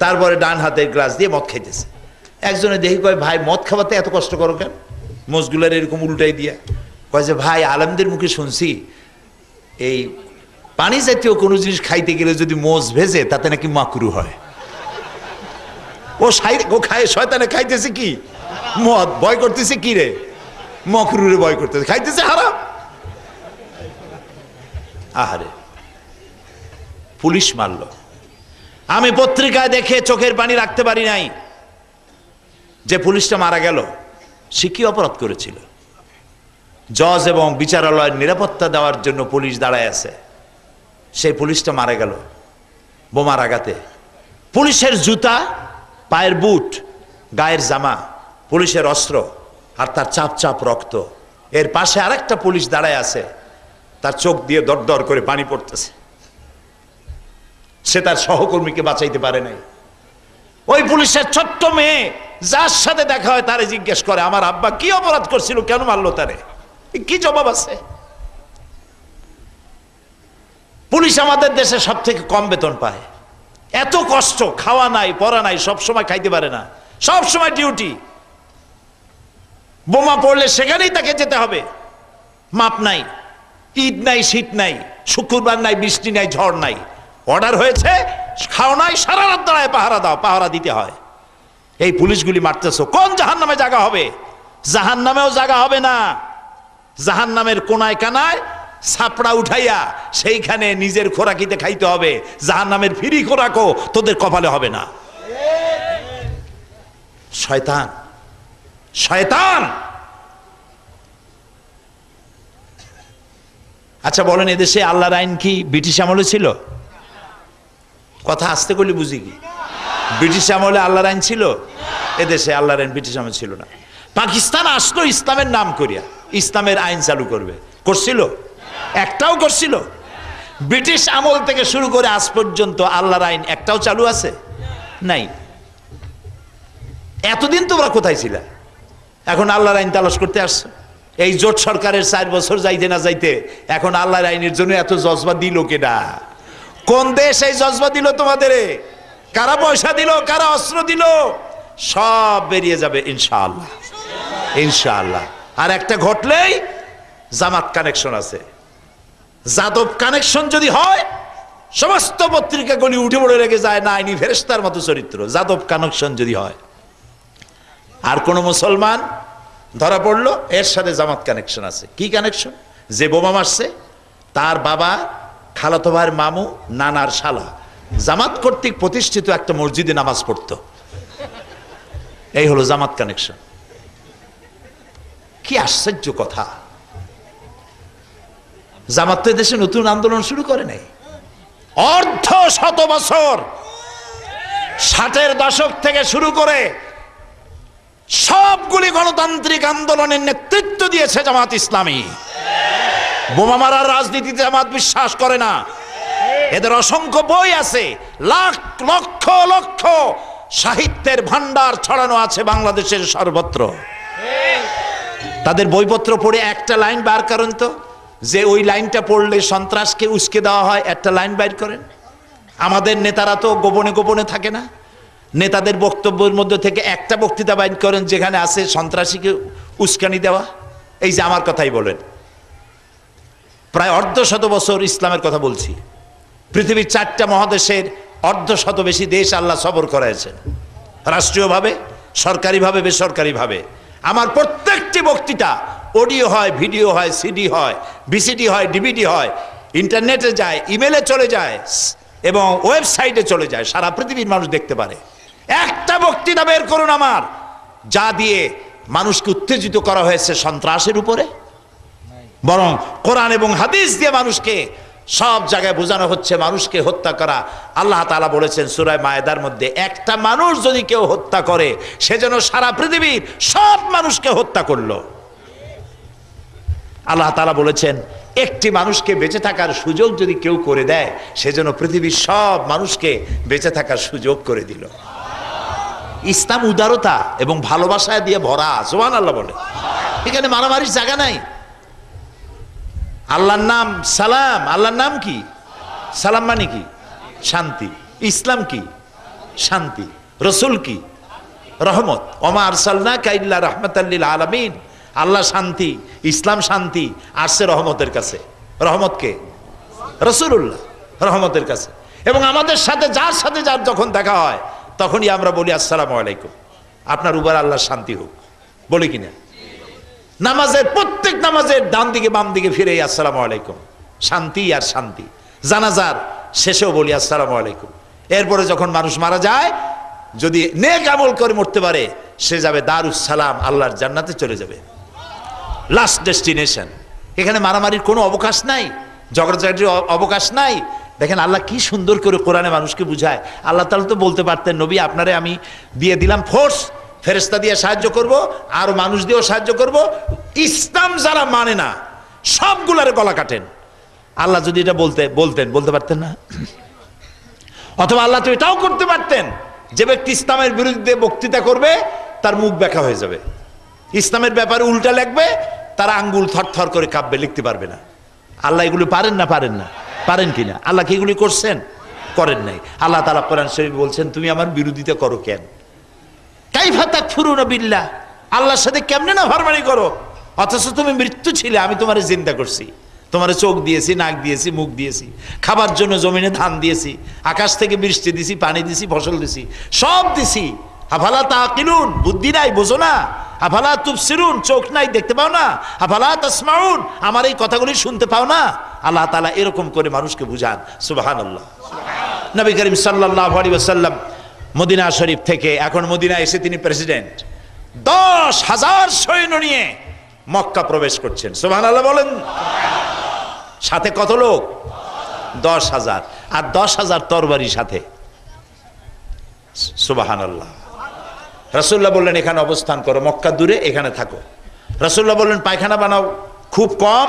তারপরে ডান হাতের গ্লাস দিয়ে মদ খাইতেছে। একজনে দেখি কয়, ভাই মদ খাওয়াতে এত কষ্ট করো কেন? মোষগুলার এরকম উল্টাই দিয়া কয় যে, ভাই আলেমদের মুখে শুনছি এই পানি জাতীয় কোনো জিনিস খাইতে গেলে যদি মোষ ভেজে তাতে নাকি মাকরু হয়। ও খায়, শয়তানে খাইতেছে কি? মদ। ভয় করতেছে কি রে? মকরুরে ভয় করতেছে, খাইতেছে হারাম। আহারে, পুলিশ মারল। আমি পত্রিকায় দেখে চোখের পানি রাখতে পারি নাই যে পুলিশটা মারা গেল, সে কি অপরাধ করেছিল? জজ এবং বিচারালয়ের নিরাপত্তা দেওয়ার জন্য পুলিশ দাঁড়ায় আছে, সেই পুলিশটা মারা গেল বোমার আঘাতে। পুলিশের জুতা, পায়ের বুট, গায়ের জামা, পুলিশের অস্ত্র, আর তার চাপ চাপ রক্ত। এর পাশে আরেকটা পুলিশ দাঁড়ায় আছে, তার চোখ দিয়ে দর দর করে পানি পড়তেছে। সে তার সহকর্মীকে বাঁচাইতে পারে নাই। ওই পুলিশের ছোট্ট মেয়ে যার সাথে দেখা হয় তারে জিজ্ঞেস করে, আমার আব্বা কি অপরাধ করছিল, কেন মারলো তারে? কি জবাব আছে? পুলিশ আমাদের দেশে সব থেকে কম বেতন পায়। এত কষ্ট, খাওয়া নাই, পড়া নাই, সব সময় খাইতে পারে না, সব সময় ডিউটি। বোমা পড়লে সেখানেই তাকে যেতে হবে, মাপ নাই, ঈদ নাই, শীত নাই, শুক্রবার নাই, বৃষ্টি নাই, ঝড় নাই, অর্ডার হয়েছে, খাও নাই, সারা রাত দাঁড়ায় পাহারা দাও, পাহারা দিতে হয়। এই পুলিশগুলি মারতেছো, কোন জাহান্নামে জায়গা হবে? জাহান্নামেও জায়গা হবে না। জাহান্নামের কোনায় কানায় ছাপড়া উঠাইয়া সেইখানে নিজের খোরাকিতে খাইতে হবে। জাহান্নামের ফ্রি খোরাকও তোদের কপালে হবে না। শয়তান শয়তান। আচ্ছা বলেন, এদেশে আল্লাহর আইন কি ব্রিটিশ আমলে ছিল? কথা আসতে করলে বুঝি কি? ব্রিটিশ আমলে আল্লাহর আইন ছিল? এদেশে আল্লাহর আইন ব্রিটিশ আমলে ছিল না। পাকিস্তান আসলো ইসলামের নাম করিয়া, ইসলামের আইন চালু করবে, করছিল? একটাও করছিল? ব্রিটিশ আমল থেকে শুরু করে আজ পর্যন্ত আল্লাহর আইন একটাও চালু আছে? নাই। এতদিন তোমরা কোথায় ছিলা? এখন আল্লাহর আইন তালাশ করতে আসছো? এই জোট সরকারের 4 বছর যাইতে না যাইতে এখন আল্লাহর আইনের জন্য এত জজবা দিল কেডা? কোন দেশ এই জজবা দিল তোমাদের? কারা পয়সা দিল, কারা অস্ত্র দিল? সব বেরিয়ে যাবে ইনশাআল্লাহ, ইনশাআল্লাহ। আর একটা ঘটলেই জামাত কানেকশন আছে, যাদব কানেকশন যদি হয় সমস্ত পত্রিকাগুলি উঠে পড়ে রেখে যায়, না ইনি ফেরেশতার মতো চরিত্র, যাদব কানেকশন যদি হয়। আর কোন মুসলমান ধরা পড়লো এর সাথে জামাত কানেকশন আছে। কি কানেকশন? যে বোমা মারছে তার বাবা, খালাতো ভাইয়ের মামু, নানার শালা জামাত কর্তৃক প্রতিষ্ঠিত একটা মসজিদে নামাজ পড়তো। এই হলো জামাত কানেকশন। কি আশ্চর্য কথা! জামাত তো দেশে নতুন আন্দোলন শুরু করে নাই, অর্ধ শত বছর 60-এর দশক থেকে শুরু করে সবগুলি গণতান্ত্রিক আন্দোলনের নেতৃত্ব দিয়েছে জামাত ইসলামী। বোমা মারার রাজনীতিতে জামাত বিশ্বাস করে না। এদের অসংখ্য বই আছে, লাখ লক্ষ লক্ষ সাহিত্যের ভান্ডার ছড়ানো আছে বাংলাদেশের সর্বত্র। তাদের বইপত্র পড়ে একটা লাইন বার করেন তো, যে ওই লাইনটা পড়লে সন্ত্রাসকে উস্কে দেওয়া হয়, একটা লাইন বাইর করেন। আমাদের নেতারা তো গোপনে গোপনে থাকে না, নেতাদের বক্তব্যের মধ্যে থেকে একটা বক্তৃতা বাইর করেন যেখানে আছে সন্ত্রাসীকে উস্কানি দেওয়া। এই যে আমার কথাই বলেন, প্রায় অর্ধ শত বছর ইসলামের কথা বলছি। পৃথিবীর 4টা মহাদেশের অর্ধ শত বেশি দেশ আল্লাহ সবর করাইছেন, রাষ্ট্রীয়ভাবে, সরকারিভাবে, বেসরকারিভাবে। আমার প্রত্যেকটি বক্তৃতা অডিও হয়, ভিডিও হয়, সিডি হয়, ভিসিডি হয়, ডিভিডি হয়, ইন্টারনেটে যায়, ইমেলে চলে যায় এবং ওয়েবসাইটে চলে যায়, সারা পৃথিবীর মানুষ দেখতে পারে। একটা বক্তৃতা বের করুন আমার, যা দিয়ে মানুষকে উত্তেজিত করা হয়েছে সন্ত্রাসের উপরে, বরং কোরআন এবং হাদিস দিয়ে মানুষকে সব জায়গায় বোঝানো হচ্ছে মানুষকে হত্যা করা। আল্লাহ তাআলা বলেছেন সূরা মায়েদার মধ্যে, একটা মানুষ যদি কেউ হত্যা করে সে যেন সারা পৃথিবীর সব মানুষকে হত্যা করলো। আল্লাহ তাআলা বলেছেন একটি মানুষকে বেঁচে থাকার সুযোগ যদি কেউ করে দেয় সে যেন পৃথিবীর সব মানুষকে বেঁচে থাকার সুযোগ করে দিল। ইসলাম উদারতা এবং ভালোবাসা দিয়ে ভরা, সুবহানাল্লাহ বলে। এখানে মারামারির জায়গা নাই। আল্লাহর নাম সালাম, আল্লাহর নাম কি? সালাম মানে কি? শান্তি। ইসলাম কি? শান্তি। রসুল কি? রহমত। ওমা আরসালনাকা ইল্লা রাহমাতাল লিল আলামিন। আল্লাহ শান্তি, ইসলাম শান্তি, আসছে রহমতের কাছে। রহমত কে? রাসূলুল্লাহ, রহমতের কাছে। এবং আমাদের সাথে যার যখন দেখা হয় তখনই আমরা বলি আসসালামু আলাইকুম, আপনার উপর আল্লাহর শান্তি হোক, বলি কিনা? নামাজের প্রত্যেক নামাজের ডান দিকে বাম দিকে ফিরে আসসালামু আলাইকুম, শান্তি আর শান্তি। জানাজার শেষেও বলি আসসালামু আলাইকুম। এরপরে যখন মানুষ মারা যায়, যদি নেক আমল করে মরতে পারে সে যাবে দারুস সালাম, আল্লাহর জান্নাতে চলে যাবে, লাস্ট ডেস্টিনেশন। এখানে মারামারির কোনো অবকাশ নাই, ঝগড়াঝাটির অবকাশ নাই। দেখেন আল্লাহ কি সুন্দর করে কোরআনে মানুষকে বুঝায়। আল্লাহ তাআলা তো বলতে পারতেন, নবী আপনারে আমি দিয়ে দিলাম ফোর্স, ফেরেশতা দিয়ে সাহায্য করব, আর মানুষ দিয়েও সাহায্য করব, ইসলাম যারা মানে না সবগুলারে গলা কাটেন। আল্লাহ যদি এটা বলতে পারতেন না? অথবা আল্লাহ তো এটাও করতে পারতেন, যে ব্যক্তি ইসলামের বিরুদ্ধে বক্তৃতা করবে তার মুখ ব্যাখ্যা হয়ে যাবে, ইসলামের ব্যাপারে উল্টা লিখবে, তার আঙ্গুল থরথর করে কাঁপবে, লিখতে পারবে না। আল্লাহ এগুলো পারেন না? পারেন কিনা? আল্লাহ কি এগুলি করছেন? করেন নাই। আল্লাহ তাআলা কোরআন শরীফ বলছেন তুমি আমার বিরোধিতা করো কেন? কাইফা তাকফুরুনা বিল্লাহ, আল্লাহর সাথে কেমনে না ফারমানি করো, অথচ তুমি মৃত্যু ছিলে, আমি তোমারে জিন্দা করছি, তোমারে চোখ দিয়েছি, নাক দিয়েছি, মুখ দিয়েছি, খাবার জন্য জমিনে ধান দিয়েছি, আকাশ থেকে বৃষ্টি দিছি, পানি দিছি, ফসল দিছি, সব দিছি। আফালা তাকিলুন, বুদ্ধি নাই, বোঝো না? আফালা তুবসিরুন, চোখ নাই, দেখতে পাও না? আফালা তাসমাউন, আমার এই কথাগুলি শুনতে পাও না? আল্লাহ তাআলা এরকম করে মানুষকে বুঝান। সুবহানাল্লাহ। নবী করিম সাল্লাল্লাহু আলাইহি ওয়াসাল্লাম মদিনা শরীফ থেকে, এখন মদিনা এসে তিনি প্রেসিডেন্ট, 10,000 সৈন্য নিয়ে মক্কা প্রবেশ করছেন। সুবহানাল্লাহ বলেন। সাথে কত লোক? 10,000, আর 10,000 তরবারি সাথে। সুবহানাল্লাহ। রাসূলুল্লাহ বললেন এখানে অবস্থান করো, মক্কা দূরে, এখানে থাকো। রাসূলুল্লাহ বললেন পায়খানা বানাও খুব কম,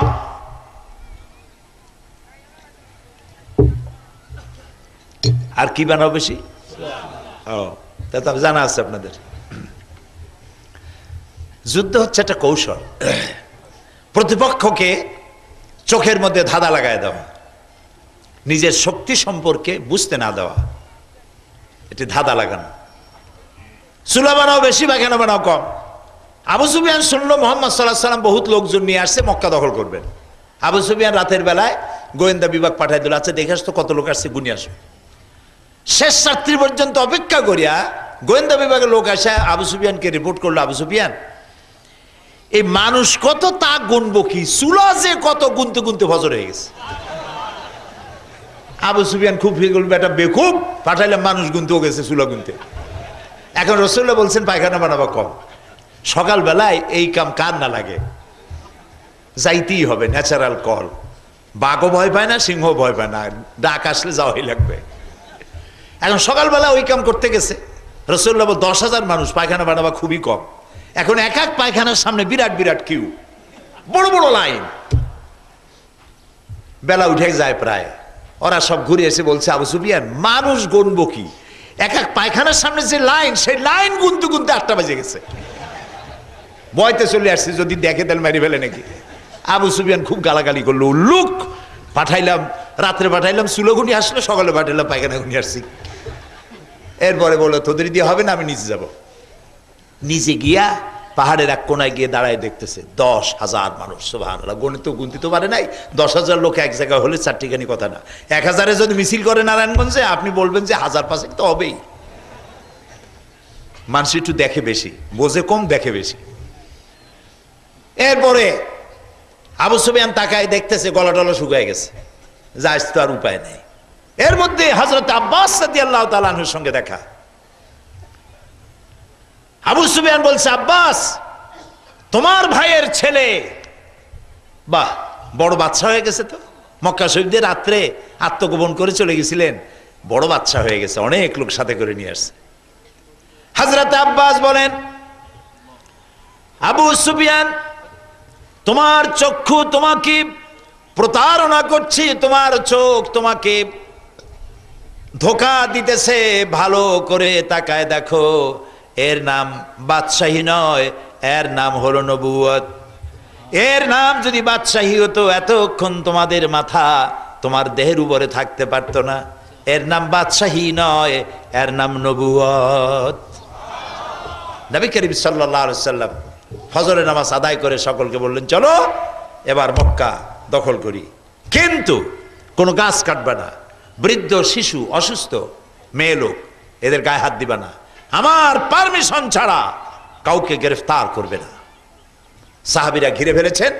আর কি বানাও বেশি? তা তো জানা আছে আপনাদের। যুদ্ধ হচ্ছে একটা কৌশল, প্রতিপক্ষকে চোখের মধ্যে ধাঁধা লাগায় দেওয়া, নিজের শক্তি সম্পর্কে বুঝতে না দেওয়া, এটি ধাঁধা লাগানো। চুলা বানাও বেশি, পায়খানা বানাও কম। আবু সুফিয়ান শুনলো মুহাম্মদ সাল্লাল্লাহু আলাইহি ওয়াসাল্লাম বহুত লোকজন নিয়ে আসছে, মক্কা দখল করবেন। আবু সুফিয়ান রাতের বেলায় গোয়েন্দা বিভাগ পাঠাই দিল, আচ্ছা দেখে আসতো কত লোক আসছে, গুনি আসো। শেষ রাত্রি পর্যন্ত অপেক্ষা করিয়া গোয়েন্দা বিভাগের লোক আসে আবু সুফিয়ানকে রিপোর্ট করলো, আবু সুফিয়ান এই মানুষ কত তা গুনবো কি, চুলা যে কত গুনতে গুনতে ফজর হয়ে গেছে। আবু সুফিয়ান খুব বেটা বেকুব, পাঠাইলাম মানুষ গুনতেও গেছে চুলা গুনতে। এখন রাসূলুল্লাহ বলছেন পায়খানা বানাবা কম। সকালবেলায় এই কাম কার না লাগে, যাইতেই হবে, ন্যাচারাল কল। বাঘও ভয় পায় না, সিংহ ভয় পায় না, ডাক আসলে যাওয়াই লাগবে। এখন সকালবেলা ওই কাম করতে গেছে। রাসূলুল্লাহ বল 10,000 মানুষ, পায়খানা বানাবা খুবই কম। এখন এক এক পায়খানার সামনে বিরাট বিরাট কিউ, বড় বড় লাইন। বেলা উঠে যায় প্রায়, ওরা সব ঘুরে এসে বলছে আবু সুফিয়ান মানুষ গুনবো কি, এক এক পায়খানার সামনে যে লাইন, সেই লাইন গুনতে গুনতে 8টা বেজে গেছে। বয়তে চলে আসছে, যদি দেখে তাহলে মারি ফেলে নাকি। আবু সুফিয়ান খুব গালাগালি করলো, লুক পাঠাইলাম, রাত্রে পাঠাইলাম চুলো গুনি আসলো, সকালে পাঠাইলাম পায়খানা গুনি আসছি। এরপরে বললো তোদের দিয়ে হবে না, আমি নিচে যাব। নিচে গিয়া পাহাড়ের এক কোনায় গিয়ে দাঁড়ায় দেখতেছে 10,000 মানুষ। সুবহানাল্লাহ, গণিত গুনতে তো পারে নাই। 10,000 লোক এক জায়গায় হলে চারটিখানি কথা না। 1000-এ যদি মিছিল করে নারায়ণগঞ্জে, আপনি বলবেন যে 1000-5 তো হবেই। মানুষ একটু দেখে বেশি, বোঝে কম, দেখে বেশি। এরপরে আবু সুফিয়ান তাকায় দেখতেছে গলা টলা শুকায় গেছে, যাইস তো আর উপায় নেই। এর মধ্যে হযরত আব্বাস রাদিয়াল্লাহু তাআলা আনহুর সঙ্গে দেখা। আবু সুফিয়ান বলছে আব্বাস তোমার ভাইয়ের ছেলে বাহ বড় বাচ্চা হয়ে গেছে, তো মক্কা শরীফ দিয়ে রাত্রে আত্মগোপন করে চলে গেছিলেন, বড় বাচ্চা হয়ে গেছে, অনেক লোক সাথে করে নিয়ে আসছে। হযরত আব্বাস বলেন আবু সুফিয়ান তোমার চক্ষু তোমাকে প্রতারণা করছে, তোমার চোখ তোমাকে ধোঁকা দিতেছে, ভালো করে তাকায় দেখো, এর নাম বাদশাহী নয়, এর নাম হলো নবুয়ত। এর নাম যদি বাদশাহী হতো এতক্ষণ তোমাদের মাথা তোমার দেহের উপরে থাকতে পারতো না। এর নাম বাদশাহী নয়, এর নাম নবুয়ত। নবী করিম সাল্লাল্লাহু আলাইহি ওয়াসাল্লাম ফজরের নামাজ আদায় করে সকলকে বললেন চলো এবার মক্কা দখল করি, কিন্তু কোনো গাছ কাটবে না, বৃদ্ধ, শিশু, অসুস্থ, মেয়ে লোক, এদের গায়ে হাত দিবা না, আমার পারমিশন ছাড়া কাউকে গ্রেফতার করবে না। সাহাবীরা ঘিরে ফেলেছেন,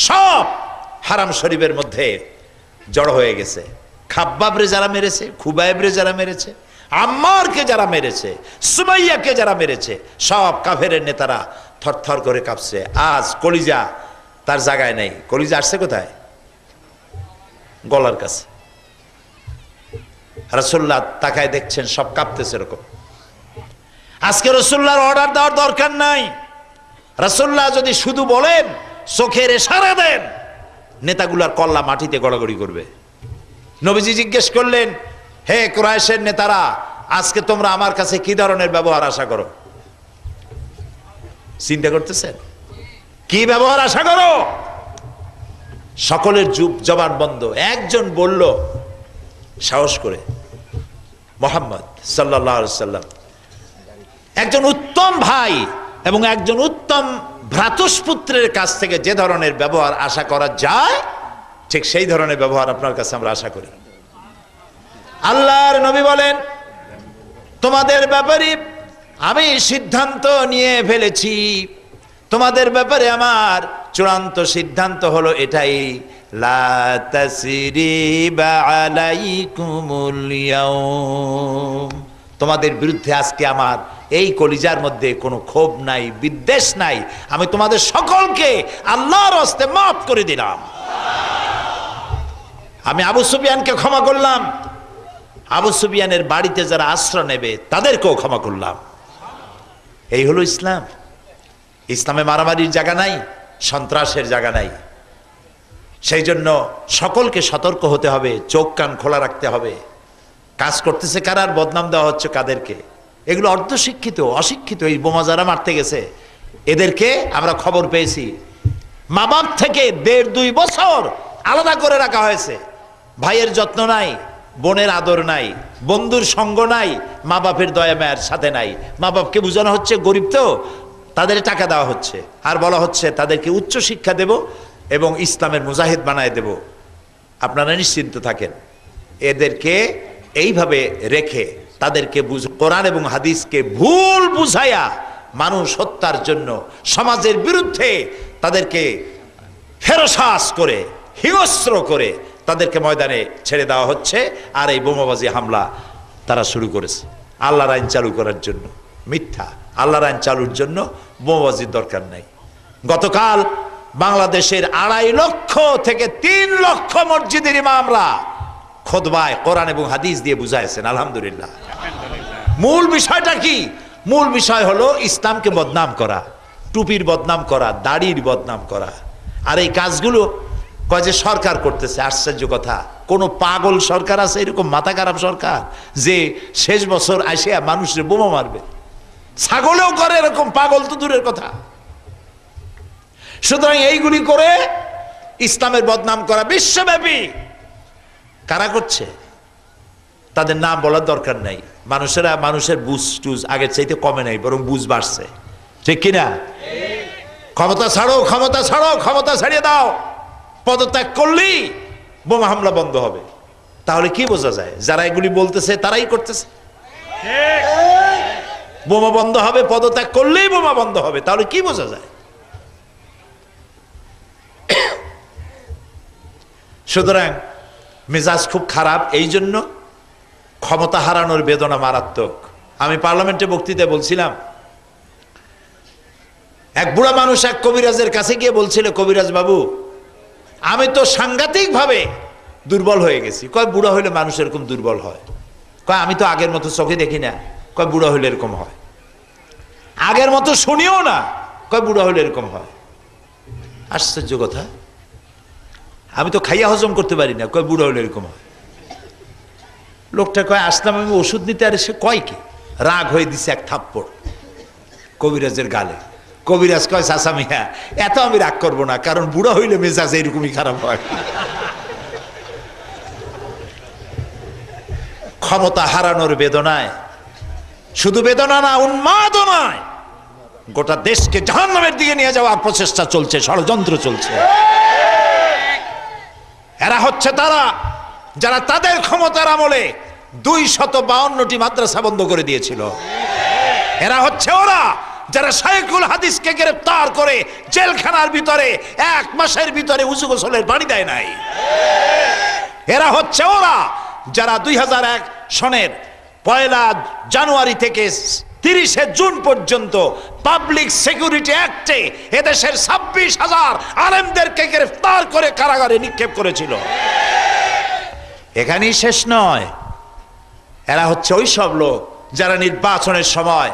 সব হারাম শরীফের মধ্যে জড়ো হয়ে গেছে। খাব্বাবরে যারা মেরেছে, খুবাইবরে যারা মেরেছে, আম্মারকে যারা মেরেছে, সুমাইয়াকে যারা মেরেছে, সব কাফেরের নেতারা থরথর করে কাঁপছে। আজ কলিজা তার জায়গায় নেই। কলিজা আসছে কোথায়? গলার কাছে। রাসূলুল্লাহ তাকায় দেখছেন সব কাঁপতেছে এরকম। আজকে রাসূলুল্লাহর অর্ডার দেওয়ার দরকার নাই। রাসূলুল্লাহ যদি শুধু বলেন, চোখের ইশারা দেন, নেতাগুলার কল্লা মাটিতে গড়াগড়ি করবে। নবীজি জিজ্ঞেস করলেন, হে কুরাইশের নেতারা, আজকে তোমরা আমার কাছে কি ধরনের ব্যবহার আশা করো? চিন্তা করতেছেন কি ব্যবহার আশা করো? সকলের জবান বন্ধ। একজন বলল সাহস করে, মুহাম্মদ সাল্লাল্লাহু আলাইহি ওয়াসাল্লাম একজন উত্তম ভাই এবং একজন উত্তম ভ্রাতুষ্পুত্রের কাছ থেকে যে ধরনের ব্যবহার আশা করা যায়, ঠিক সেই ধরনের ব্যবহার আপনার কাছে আমরা আশা করি। আল্লাহর নবী বলেন, তোমাদের ব্যাপারে আমি সিদ্ধান্ত নিয়ে ফেলেছি, তোমাদের ব্যাপারে আমার চূড়ান্ত সিদ্ধান্ত হলো এটাই, লা তাসরিবা আলাইকুমুল ইয়াউম, তোমাদের বিরুদ্ধে আজকে আমার এই কলিজার মধ্যে কোনো ক্ষোভ নাই, বিদ্বেষ নাই। আমি তোমাদের সকলকে আল্লাহর হস্তে মাফ করে দিলাম। আমি আবু সুফিয়ানকে ক্ষমা করলাম, আবু সুফিয়ানের বাড়িতে যারা আশ্রয় নেবে তাদেরকেও ক্ষমা করলাম। এই হলো ইসলাম। ইসলামে মারামারির জায়গা নাই, সন্ত্রাসের জায়গা নাই। সেই জন্য সকলকে সতর্ক হতে হবে, চোখ কান খোলা রাখতে হবে। কাজ করতেছে কারা, আর বদনাম দেওয়া হচ্ছে কাদেরকে? এগুলো অর্ধশিক্ষিত, অশিক্ষিত। এই বোমা যারা মারতে গেছে এদেরকে আমরা খবর পেয়েছি, মা বাপ থেকে 1.5-2 বছর আলাদা করে রাখা হয়েছে। ভাইয়ের যত্ন নাই, বোনের আদর নাই, বন্ধুর সঙ্গ নাই, মা বাপের দয়া মায়ের সাথে নাই। মা বাপকে বোঝানো হচ্ছে গরিব তো, তাদের টাকা দেওয়া হচ্ছে, আর বলা হচ্ছে তাদেরকে উচ্চ শিক্ষা দেব এবং ইসলামের মুজাহিদ বানায় দেব। আপনারা নিশ্চিন্ত থাকেন। এদেরকে এইভাবে রেখে তাদেরকে কোরআন এবং হাদিসকে ভুল বুঝাইয়া মানুষ হত্যার জন্য সমাজের বিরুদ্ধে তাদেরকে ফেরসাস করে, হিংস্র করে তাদেরকে ময়দানে ছেড়ে দেওয়া হচ্ছে। আর এই বোমাবাজি হামলা তারা শুরু করেছে আল্লাহর আইন চালু করার জন্য। মিথ্যা। আল্লাহর আইন চালুর জন্য বোমাবাজির দরকার নাই। গতকাল বাংলাদেশের 2.5 লক্ষ থেকে 3 লক্ষ মসজিদের ইমামরা খুতবায় কোরআন এবং হাদিস দিয়ে বুঝাইছেন, আলহামদুলিল্লাহ। মূল বিষয়টা কি? মূল বিষয় হলো ইসলামকে বদনাম করা, টুপির বদনাম করা, দাড়ির বদনাম করা। আর এই কাজগুলো কয় যে সরকার করতেছে। আশ্চর্য কথা, কোন পাগল সরকার আছে এরকম মাথা খারাপ সরকার যে শেষ বছর আসে মানুষের বোমা মারবে? ছাগলেও করে এরকম, পাগল তো দূরের কথা। সুতরাং এইগুলি করে ইসলামের বদনাম করা বিশ্বব্যাপী কারা করছে তাদের নাম বলার দরকার নাই। মানুষের বুঝ টুজ আগের চাইতে কমে নাই, বরং বুঝ বাড়ছে, ঠিক কিনা? ক্ষমতা ছাড়ো, ক্ষমতা ছাড়ো, ক্ষমতা ছাড়িয়ে দাও। পদত্যাগ করলেই বোমা হামলা বন্ধ হবে। তাহলে কি বোঝা যায়? যারা এগুলি বলতেছে তারাই করতেছে। বোমা বন্ধ হবে, পদত্যাগ করলেই বোমা বন্ধ হবে, তাহলে কি বোঝা যায়? সুতরাং মেজাজ খুব খারাপ। এই জন্য ক্ষমতা হারানোর বেদনা মারাত্মক। আমি পার্লামেন্টে বক্তৃতায় বলছিলাম, এক বুড়া মানুষ এক কবিরাজের কাছে গিয়ে বলছিল, কবিরাজ বাবু, আমি তো সাংঘাতিক ভাবে দুর্বল হয়ে গেছি। কয় বুড়া হইলে মানুষ এরকম দুর্বল হয়? কয় আমি তো আগের মতো চোখে দেখি না। কয় বুড়া হইলে এরকম হয়। আগের মতো শুনিও না। কয় বুড়া হইলে এরকম হয়। আশ্চর্য কথা, আমি তো খাইয়া হজম করতে পারি না। কয় বুড়া হইলে এরকম হয়। লোকটা কয় আসলাম আমি ওষুধ নিতে, আর সে কয় কি? রাগ হয়ে দিছে এক থাপ্পড় কবিরাজের গালে। কবিরাজ কয় চাচা মিয়া, এত আমি রাগ করবো না, কারণ বুড়া হইলে মেজাজ এরকমই খারাপ হয়। ক্ষমতা হারানোর বেদনায়, শুধু বেদনা না, উন্মাদনায় গোটা দেশকে জাহান্নামের দিকে নিয়ে যাওয়ার প্রচেষ্টা চলছে, ষড়যন্ত্র চলছে। এরা হচ্ছে তারা যারা তাদের ক্ষমতার আমলে 252টি মাদ্রাসা বন্ধ করে দিয়েছিল। এরা হচ্ছে ওরা যারা শাইখুল হাদিসকে গ্রেফতার করে জেলখানার ভিতরে 1 মাসের ভিতরে উযু গোসলের পানি দেয় নাই। এরা হচ্ছে ওরা যারা 2001 সনের 1 জানুয়ারি থেকে 30 জুন পর্যন্ত পাবলিক সিকিউরিটি অ্যাক্টে এদেশের 26,000 আলেমদেরকে গ্রেফতার করে কারাগারে নিক্ষেপ করেছিল। এখানেই শেষ নয়, এরা হচ্ছে ওই সব লোক যারা নির্বাচনের সময়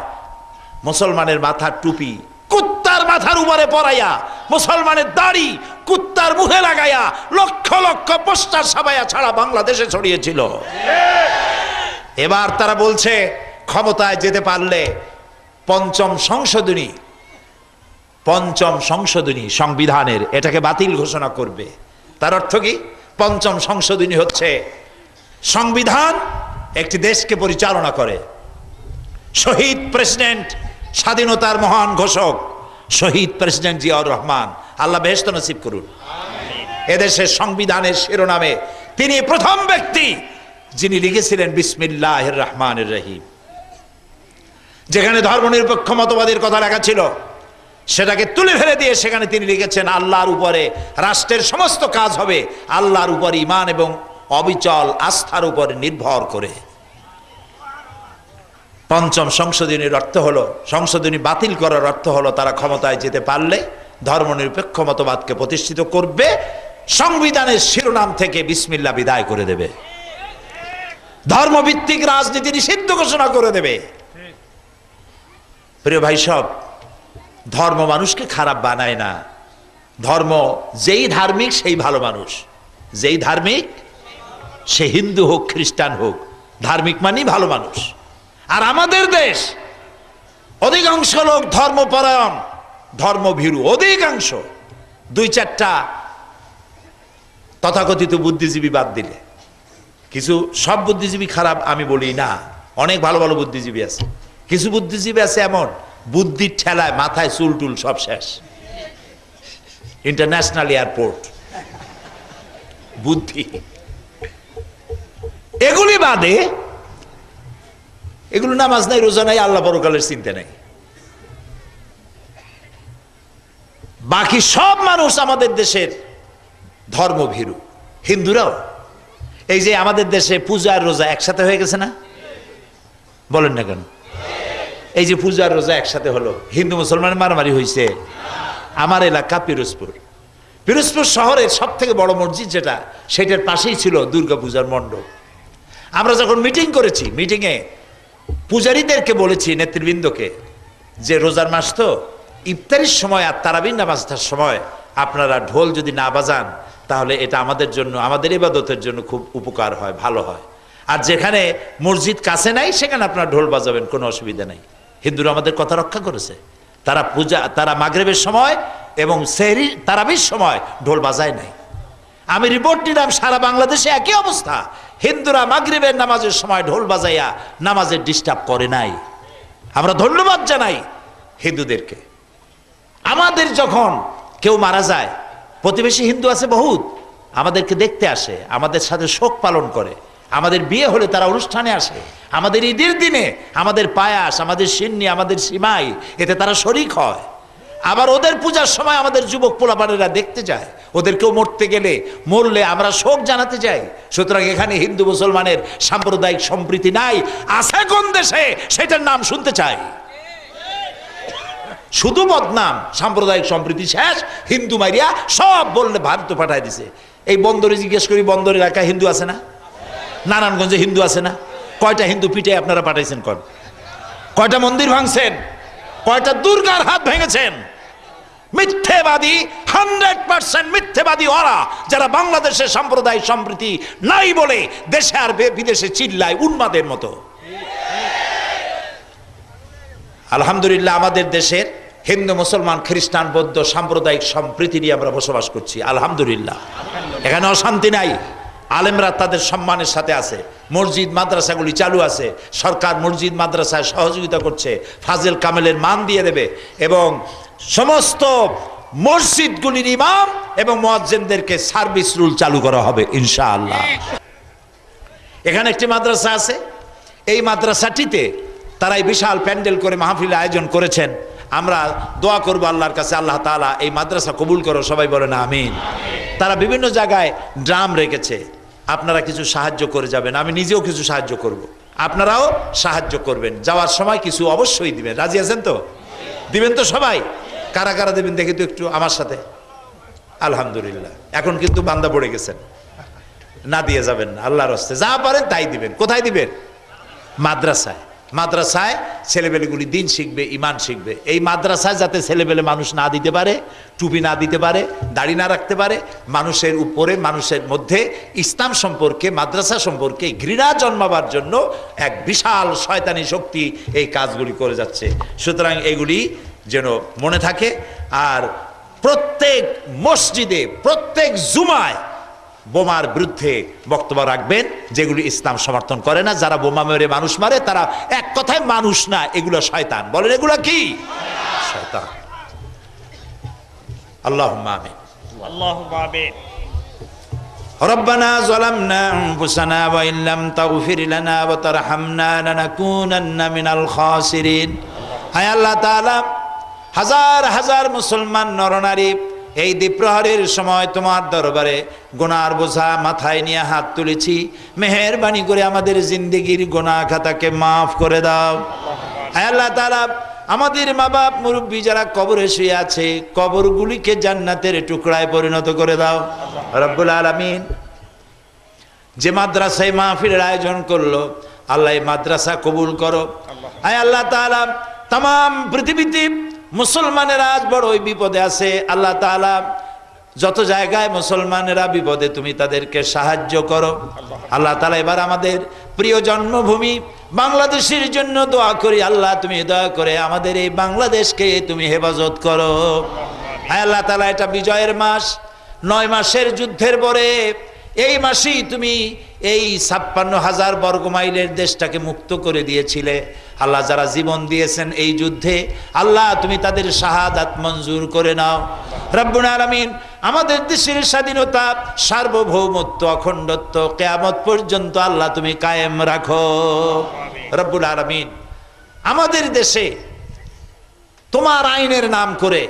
মুসলমানের মাথার টুপি কুত্তার মাথার উপরে পরাইয়া, মুসলমানের দাড়ি কুত্তার মুখে লাগাইয়া লক্ষ লক্ষ পোস্টার ছাপাইয়া ছাড়া বাংলাদেশে ছড়িয়েছিল। এবার তারা বলছে ক্ষমতায় যেতে পারলে পঞ্চম সংশোধনী সংবিধানের এটাকে বাতিল ঘোষণা করবে। তার অর্থ কি? পঞ্চম সংশোধনী হচ্ছে সংবিধান একটি দেশকে পরিচালনা করে। শহীদ প্রেসিডেন্ট, স্বাধীনতার মহান ঘোষক শহীদ প্রেসিডেন্ট জিয়াউর রহমান, আল্লাহ বেহেশত নসিব করুন, এদেশের সংবিধানের শিরোনামে তিনি প্রথম ব্যক্তি যিনি লিখেছিলেন বিসমিল্লাহির রহমানির রহিম। যেখানে ধর্মনিরপেক্ষ মতবাদের কথা লেখা ছিল সেটাকে তুলে ফেলে দিয়ে সেখানে তিনি লিখেছেন আল্লাহর উপরে রাষ্ট্রের সমস্ত কাজ হবে আল্লাহর উপর ঈমান এবং অবিচল আস্থার উপর নির্ভর করে। পঞ্চম সংশোধনীর অর্থ হলো, সংশোধনী বাতিল করার অর্থ হলো তারা ক্ষমতায় যেতে পারলে ধর্মনিরপেক্ষ মতবাদকে প্রতিষ্ঠিত করবে, সংবিধানের শিরোনাম থেকে বিসমিল্লাহ বিদায় করে দেবে, ধর্মভিত্তিক রাজনীতি নিষিদ্ধ ঘোষণা করে দেবে। প্রিয় ভাই সব, ধর্ম মানুষকে খারাপ বানায় না। ধর্ম, যেই ধার্মিক সেই ভালো মানুষ, যেই ধার্মিক সে হিন্দু হোক খ্রিস্টান হোক, ধার্মিক মানেই ভালো মানুষ। আর আমাদের দেশ অধিকাংশ লোক ধর্মপরায়ণ, ধর্মভীরু, অধিকাংশ। দুই চারটা তথাকথিত বুদ্ধিজীবী বাদ দিলে, কিছু, সব বুদ্ধিজীবী খারাপ আমি বলি না, অনেক ভালো ভালো বুদ্ধিজীবী আছে। কিছু বুদ্ধিজীবী আছে এমন, বুদ্ধির ঠেলায় মাথায় চুল টুল সব শেষ, ইন্টারন্যাশনাল এয়ারপোর্ট বুদ্ধি। এগুলি বাদে, এগুলো নামাজ নাই, রোজা নাই, আল্লাহ পরকালের চিন্তা নাই। বাকি সব মানুষ আমাদের দেশের ধর্মভীরু, হিন্দুরাও। এই যে আমাদের দেশে পূজা আর রোজা একসাথে হয়ে গেছে না, বলেন না কেন? এই যে পূজা আর রোজা একসাথে হলো, হিন্দু মুসলমানের মারামারি হয়েছে। আমার এলাকা পিরোজপুর, পিরোজপুর শহরের সব থেকে বড় মসজিদ যেটা, সেটার পাশেই ছিল দুর্গা পূজার মণ্ডপ। আমরা যখন মিটিং করেছি, মিটিংয়ে পূজারীদেরকে বলেছি, নেতৃবৃন্দকে, যে রোজার মাস তো, ইফতারির সময় আর তারাবির নামাজটার সময় আপনারা ঢোল যদি না বাজান, তাহলে এটা আমাদের জন্য, আমাদের ইবাদতের জন্য খুব উপকার হয়, ভালো হয়। আর যেখানে মসজিদ কাছে নাই সেখানে আপনারা ঢোল বাজাবেন, কোনো অসুবিধা নাই। হিন্দুরা আমাদের কথা রক্ষা করেছে। তারা পূজা, তারা মাগরিবের সময় এবং সেহরি তারাবির সময় ঢোল বাজায় নাই। আমি রিপোর্ট নিলাম, সারা বাংলাদেশে একই অবস্থা। হিন্দুরা মাগরিবের নামাজের সময় ঢোল বাজাইয়া নামাজের ডিস্টার্ব করে নাই। আমরা ধন্যবাদ জানাই হিন্দুদেরকে। আমাদের যখন কেউ মারা যায়, প্রতিবেশী হিন্দু আছে বহুত, আমাদেরকে দেখতে আসে, আমাদের সাথে শোক পালন করে। আমাদের বিয়ে হলে তারা অনুষ্ঠানে আসে, আমাদের ঈদের দিনে আমাদের পায়াস, আমাদের সিন্নি, আমাদের সিমাই, এতে তারা শরিক হয়। আবার ওদের পূজার সময় আমাদের যুবক পোলাপানেরা দেখতে যায়, ওদেরকেও মরতে গেলে, মরলে আমরা শোক জানাতে যাই। সুতরাং এখানে হিন্দু মুসলমানের সাম্প্রদায়িক সম্প্রীতি নাই। আছে কোন দেশে, সেটার নাম শুনতে চাই। শুধু বদনাম, সাম্প্রদায়িক সম্প্রীতি শেষ, হিন্দু মারিয়া সব বললে ভারত পাঠায় দিছে। এই বন্দরে জিজ্ঞেস করি, বন্দর এলাকায় হিন্দু আছে না? নারায়ণগঞ্জে হিন্দু আছে না? কয়টা হিন্দু পিঠে আপনারা পাঠাইছেন? কয়টা মন্দির ভাঙছেন? কয়টা দুর্গার হাত ভেঙেছেন? মিথ্যেবাদী, 100% মিথ্যেবাদী ওরা, যারা বাংলাদেশের সাম্প্রদায়িক সম্প্রীতি নাই বলে দেশে আর বিদেশে চিল্লায় উন্মাদের মতো। আলহামদুলিল্লাহ, আমাদের দেশের হিন্দু, মুসলমান, খ্রিস্টান, বৌদ্ধ সাম্প্রদায়িক সম্প্রীতি নিয়ে আমরা বসবাস করছি। আলহামদুলিল্লাহ, এখানে অশান্তি নাই। আলেমরা তাদের সম্মানের সাথে আছে, মসজিদ মাদ্রাসাগুলি চালু আছে, সরকার মসজিদ মাদ্রাসায় সহযোগিতা করছে, ফাজিল কামেলের মান দিয়ে দেবে, এবং সমস্ত মসজিদগুলির ইমাম এবং মুয়াজ্জিনদেরকে সার্ভিস রুল চালু করা হবে ইনশাআল্লাহ। এখানে একটি মাদ্রাসা আছে, এই মাদ্রাসাটিতে তারাই বিশাল প্যান্ডেল করে মাহফিল আয়োজন করেছেন। আমরা দোয়া করব আল্লাহর কাছে, আল্লাহ তাআলা এই মাদ্রাসা কবুল করো, সবাই বলেন আমিন। তারা বিভিন্ন জায়গায় ড্রাম রেখেছে, আপনারা কিছু সাহায্য করে যাবেন, আমি নিজেও কিছু সাহায্য করব, আপনারাও সাহায্য করবেন। যাওয়ার সময় কিছু অবশ্যই দিবেন, রাজি আছেন তো? দিবেন তো সবাই? কারা কারা দেবেন দেখি তো একটু আমার সাথে। আলহামদুলিল্লাহ, এখন কিন্তু বান্দা পড়ে গেছেন, না দিয়ে যাবেন না, আল্লাহর হস্তে যা পারেন তাই দিবেন। কোথায় দিবেন? মাদ্রাসায়। মাদ্রাসায় ছেলেবেলেগুলি দিন শিখবে, ইমান শিখবে। এই মাদ্রাসায় যাতে ছেলেবেলে মানুষ না দিতে পারে, টুপি না দিতে পারে, দাড়ি না রাখতে পারে, মানুষের উপরে, মানুষের মধ্যে ইসলাম সম্পর্কে, মাদ্রাসা সম্পর্কে ঘৃণা জন্মাবার জন্য এক বিশাল শয়তানি শক্তি এই কাজগুলি করে যাচ্ছে। সুতরাং এগুলি যেন মনে থাকে। আর প্রত্যেক মসজিদে, প্রত্যেক জুমায় বোমার বিরুদ্ধে বক্তব্য রাখবেন, যেগুলি ইসলাম সমর্থন করে না। যারা বোমা মেরে মানুষ মারে তারা এক কথায় মানুষ না, এগুলো শয়তান। বলেন এগুলো কি? শয়তান। আল্লাহুম্মা আমিন। আল্লাহুম্মা আমিন। রব্বানা যালামনা আনফুসানা ওয়া ইন লাম তাগফির লানা ওয়া তারহামনা লানাকুনান্না মিনাল খাসিরিন। হায় আল্লাহ তাআলা, হাজার হাজার মুসলমান নরনারী এই দ্বীপ্রহরের সময় তোমার দরবারে গুনার বোঝা মাথায় নিয়ে হাত তুলেছি, মেহেরবানি করে আমাদের জিন্দেগির গুনাহ খাতাকে মাফ করে দাও। আয় আল্লাহ তাআলা, আমাদের মা বাপ মুরব্বী যারা কবরে শুয়ে আছে, কবরগুলিকে জান্নাতের টুকরায় পরিণত করে দাও রব্বুল আলামিন। যে মাদ্রাসায় মাহফিলের আয়োজন করলো, আল্লাহ এই মাদ্রাসা কবুল করো। আয় আল্লাহ তাআলা, তাম পৃথিবীতে মুসলমানেরা আজ বড়ই বিপদে আছে। আল্লাহ তাআলা, যত জায়গায় মুসলমানেরা বিপদে, তুমি তাদেরকে সাহায্য করো। আল্লাহ তাআলা, এবার আমাদের প্রিয় জন্মভূমি বাংলাদেশের জন্য দোয়া করি। আল্লাহ, তুমি দয়া করে আমাদের এই বাংলাদেশকে তুমি হেফাজত করো। হ্যাঁ আল্লাহ তাআলা, এটা বিজয়ের মাস, 9 মাসের যুদ্ধের পরে এই মাসেই তুমি এই 56,000 বর্গমাইলের দেশটাকে মুক্ত করে দিয়েছিলে। আল্লাহ, যারা জীবন দিয়েছেন এই যুদ্ধে, আল্লাহ তুমি তাদের শাহাদাত মঞ্জুর করে নাও রব্বুল আলামিন। আমাদের দেশের স্বাধীনতা, সার্বভৌমত্ব, অখণ্ডত্ব কিয়ামত পর্যন্ত আল্লাহ তুমি কায়েম রাখো রব্বুল আলামিন। আমাদের দেশে তোমার আইনের নাম করে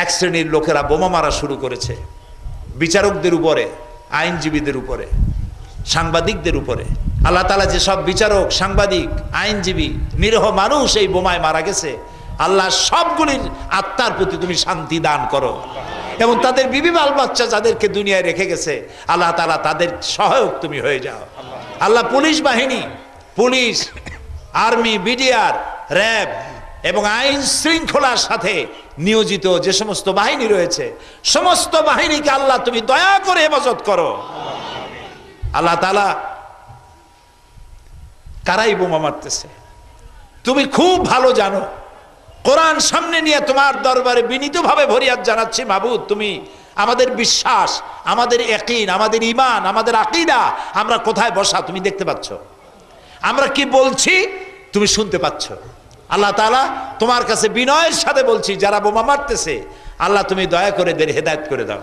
এক শ্রেণীর লোকেরা বোমা মারা শুরু করেছে, বিচারকদের উপরে, আইনজীবীদের উপরে, সাংবাদিকদের উপরে। আল্লাহ তাআলা, যেসব বিচারক, সাংবাদিক, আইনজীবী, নিরীহ মানুষ এই বোমায় মারা গেছে, আল্লাহ সবগুলির আত্মার প্রতি তুমি শান্তি দান করো। এবং তাদের বিবি বাল বাচ্চা যাদেরকে দুনিয়ায় রেখে গেছে, আল্লাহ তাআলা তাদের সহায়ক তুমি হয়ে যাও। আল্লাহ, পুলিশ বাহিনী, পুলিশ, আর্মি, বিডিআর, র্যাব এবং আইন শৃঙ্খলার সাথে নিয়োজিত যে সমস্ত বাহিনী রয়েছে, সমস্ত বাহিনীকে আল্লাহ তুমি দয়া করে হেফাজত করো। আল্লাহ তাআলা, কারাই বোমা মারতেছে তুমি খুব ভালো জানো। কোরআন সামনে নিয়ে তোমার দরবারে বিনীতভাবে ফরিয়াদ জানাচ্ছি, মাবুদ, তুমি আমাদের বিশ্বাস, আমাদের ইয়াকিন, আমাদের ঈমান, আমাদের আকীদা আমরা কোথায় বসা তুমি দেখতে পাচ্ছ। আমরা কি বলছি তুমি শুনতে পাচ্ছ। আল্লাহ তাআলা, তোমার কাছে বিনয়ের সাথে বলছি, যারা বোমা মারতেছে, আল্লাহ তুমি দয়া করে এদের হেদায়েত করে দাও।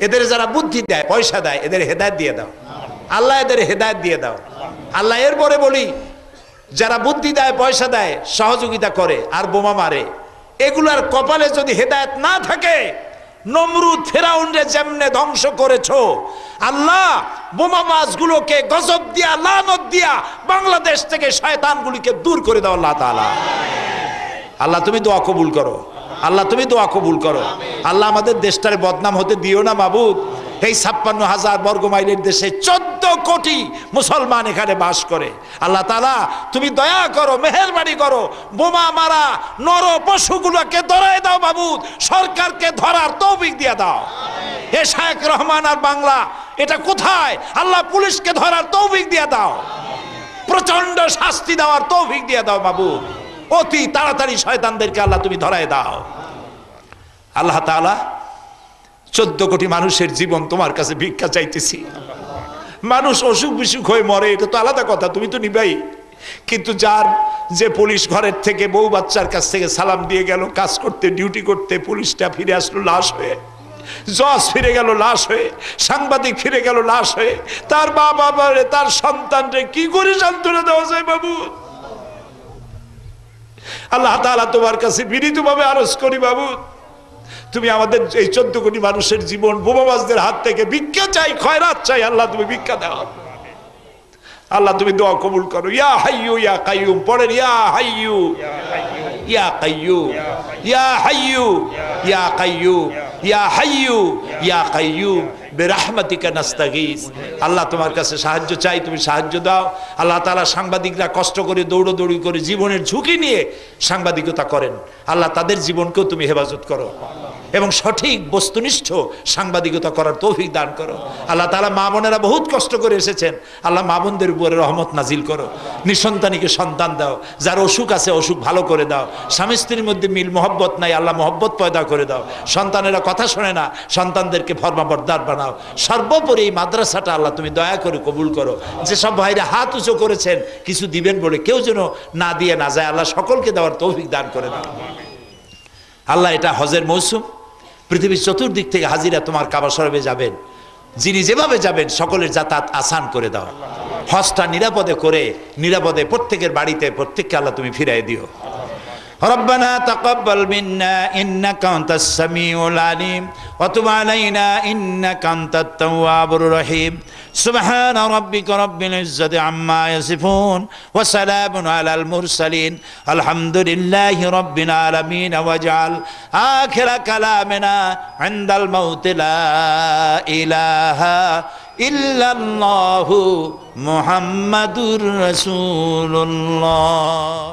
এদের যারা বুদ্ধি দেয়, পয়সা দেয়, এদের হেদায়েত দিয়ে দাও আল্লাহ, এদের হেদায়েত দিয়ে দাও আল্লাহ। এরপরে বলি, যারা বুদ্ধি দেয়, পয়সা দেয়, সহযোগিতা করে আর বোমা মারে, এগুলার কপালে যদি হেদায়েত না থাকে, নমরুদ ফেরাউনরে যেমনে ধ্বংস করেছো, আল্লাহ বোমাবাজগুলোকে গজব দিয়া, লানত দিয়া বাংলাদেশ থেকে শয়তানগুলিকে দূর করে দাও আল্লাহ তাআলা। আল্লাহ তুমি দোয়া কবুল করো, আল্লাহ তুমি দোয়া কবুল করো। আল্লাহ, আমাদের দেশটারে বদনাম হতে দিও না মাবুদ। এই 56,000 বর্গমাইলের দেশে 14 কোটি মুসলমান এখানে বাস করে। আল্লাহ তাআলা, তুমি দয়া করো, মেহেরবানি করো, বোমা মারা নর পশুগুলোকে ধরায় দাও মাবুদ। সরকারকে ধরার তৌফিক দিয়ে দাও। এ শায়েখ রহমান আর বাংলা, এটা কোথায়? আল্লাহ, পুলিশকে ধরার তৌফিক দিয়ে দাও, প্রচন্ড শাস্তি দেওয়ার তৌফিক দিয়ে দাও মাবুদ। অতি তাড়াতাড়ি শয়তানদেরকে আল্লাহ তুমি ধরায় দাও। আল্লাহ তাআলা, 14 কোটি মানুষের জীবন তোমার কাছে ভিক্ষা চাইতেছি। মানুষ অসুখ বিসুখ হয়ে মরে, এটা তো আলাদা কথা, তুমি তো নিবাই। কিন্তু যে পুলিশ ঘরের থেকে বউ বাচ্চার কাছ থেকে সালাম দিয়ে গেল কাজ করতে, ডিউটি করতে, পুলিশটা ফিরে আসলো লাশ হয়ে, জজ ফিরে গেল লাশ হয়ে, সাংবাদিক ফিরে গেল লাশ হয়ে, তার বাবা, তার সন্তানরে কি করে সান্ত্বনা দেওয়া যায় বাবু? আল্লাহ তাআলা, তোমার কাছে বিনীতভাবে আরজ করি বাবু, তুমি আমাদের এই 14 কোটি মানুষের জীবন বোমাবাজদের হাত থেকে ভিক্ষা চাই, খয়রাত চাই, আল্লাহ তুমি ভিক্ষা দাও। আল্লাহ তুমি দোয়া কবুল করো। ইয়া হাইয়ু ইয়া কাইয়ুম পড়েন, ইয়া হাইয়ু ইয়া কাইয়ুম, ইয়া হাইয়ু ইয়া কাইয়ুম, ইয়া হাইয়ু ইয়া কাইয়ুম বিরহমাতিকা নাস্তাগীস। আল্লাহ, তোমার কাছে সাহায্য চাই, তুমি সাহায্য দাও। আল্লাহ তাআলা, সাংবাদিকরা কষ্ট করে দৌড়দৌড়ি করে জীবনের ঝুঁকি নিয়ে সাংবাদিকতা করেন, আল্লাহ তাদের জীবনকেও তুমি হেফাজত করো এবং সঠিক বস্তুনিষ্ঠ সাংবাদিকতা করার তৌফিক দান করো। আল্লাহ তাআলা, মা বোনেরা বহুত কষ্ট করে এসেছেন, আল্লাহ মা বোনদের উপরে রহমত নাজিল করো। নিঃসন্তানীকে সন্তান দাও, যার অসুখ আছে অসুখ ভালো করে দাও। স্বামী স্ত্রীর মধ্যে মিল মহব্বত নাই, আল্লাহ মহব্বত পয়দা করে দাও। সন্তানেরা কথা শোনে না, সন্তানদেরকে ফরমাবরদার বানাও। সর্বোপরি এই মাদ্রাসাটা আল্লাহ তুমি দয়া করে কবুল করো। যেসব ভাইরা হাত উঁচু করেছেন কিছু দিবেন বলে, কেউ যেন না দিয়ে না যায়, আল্লাহ সকলকে দেওয়ার তৌফিক দান করে দাও। আল্লাহ, এটা হজের মৌসুম, পৃথিবীর চতুর্দিক থেকে হাজিরা তোমার কাবা শরীফে যাবেন, যিনি যেভাবে যাবেন সকলের যাতায়াত আসান করে দাও। হজটা নিরাপদে করে, নিরাপদে প্রত্যেকের বাড়িতে প্রত্যেককে আল্লাহ তুমি ফিরাই দিও। ربنا تقبل منا إنك أنت السميع العليم وتب علينا إنك أنت التواب الرحيم سبحان ربك رب العزة عما يصفون وسلام على المرسلين الحمد لله رب العالمين واجعل آخر كلامنا عند الموت لا إله إلا الله محمد رسول الله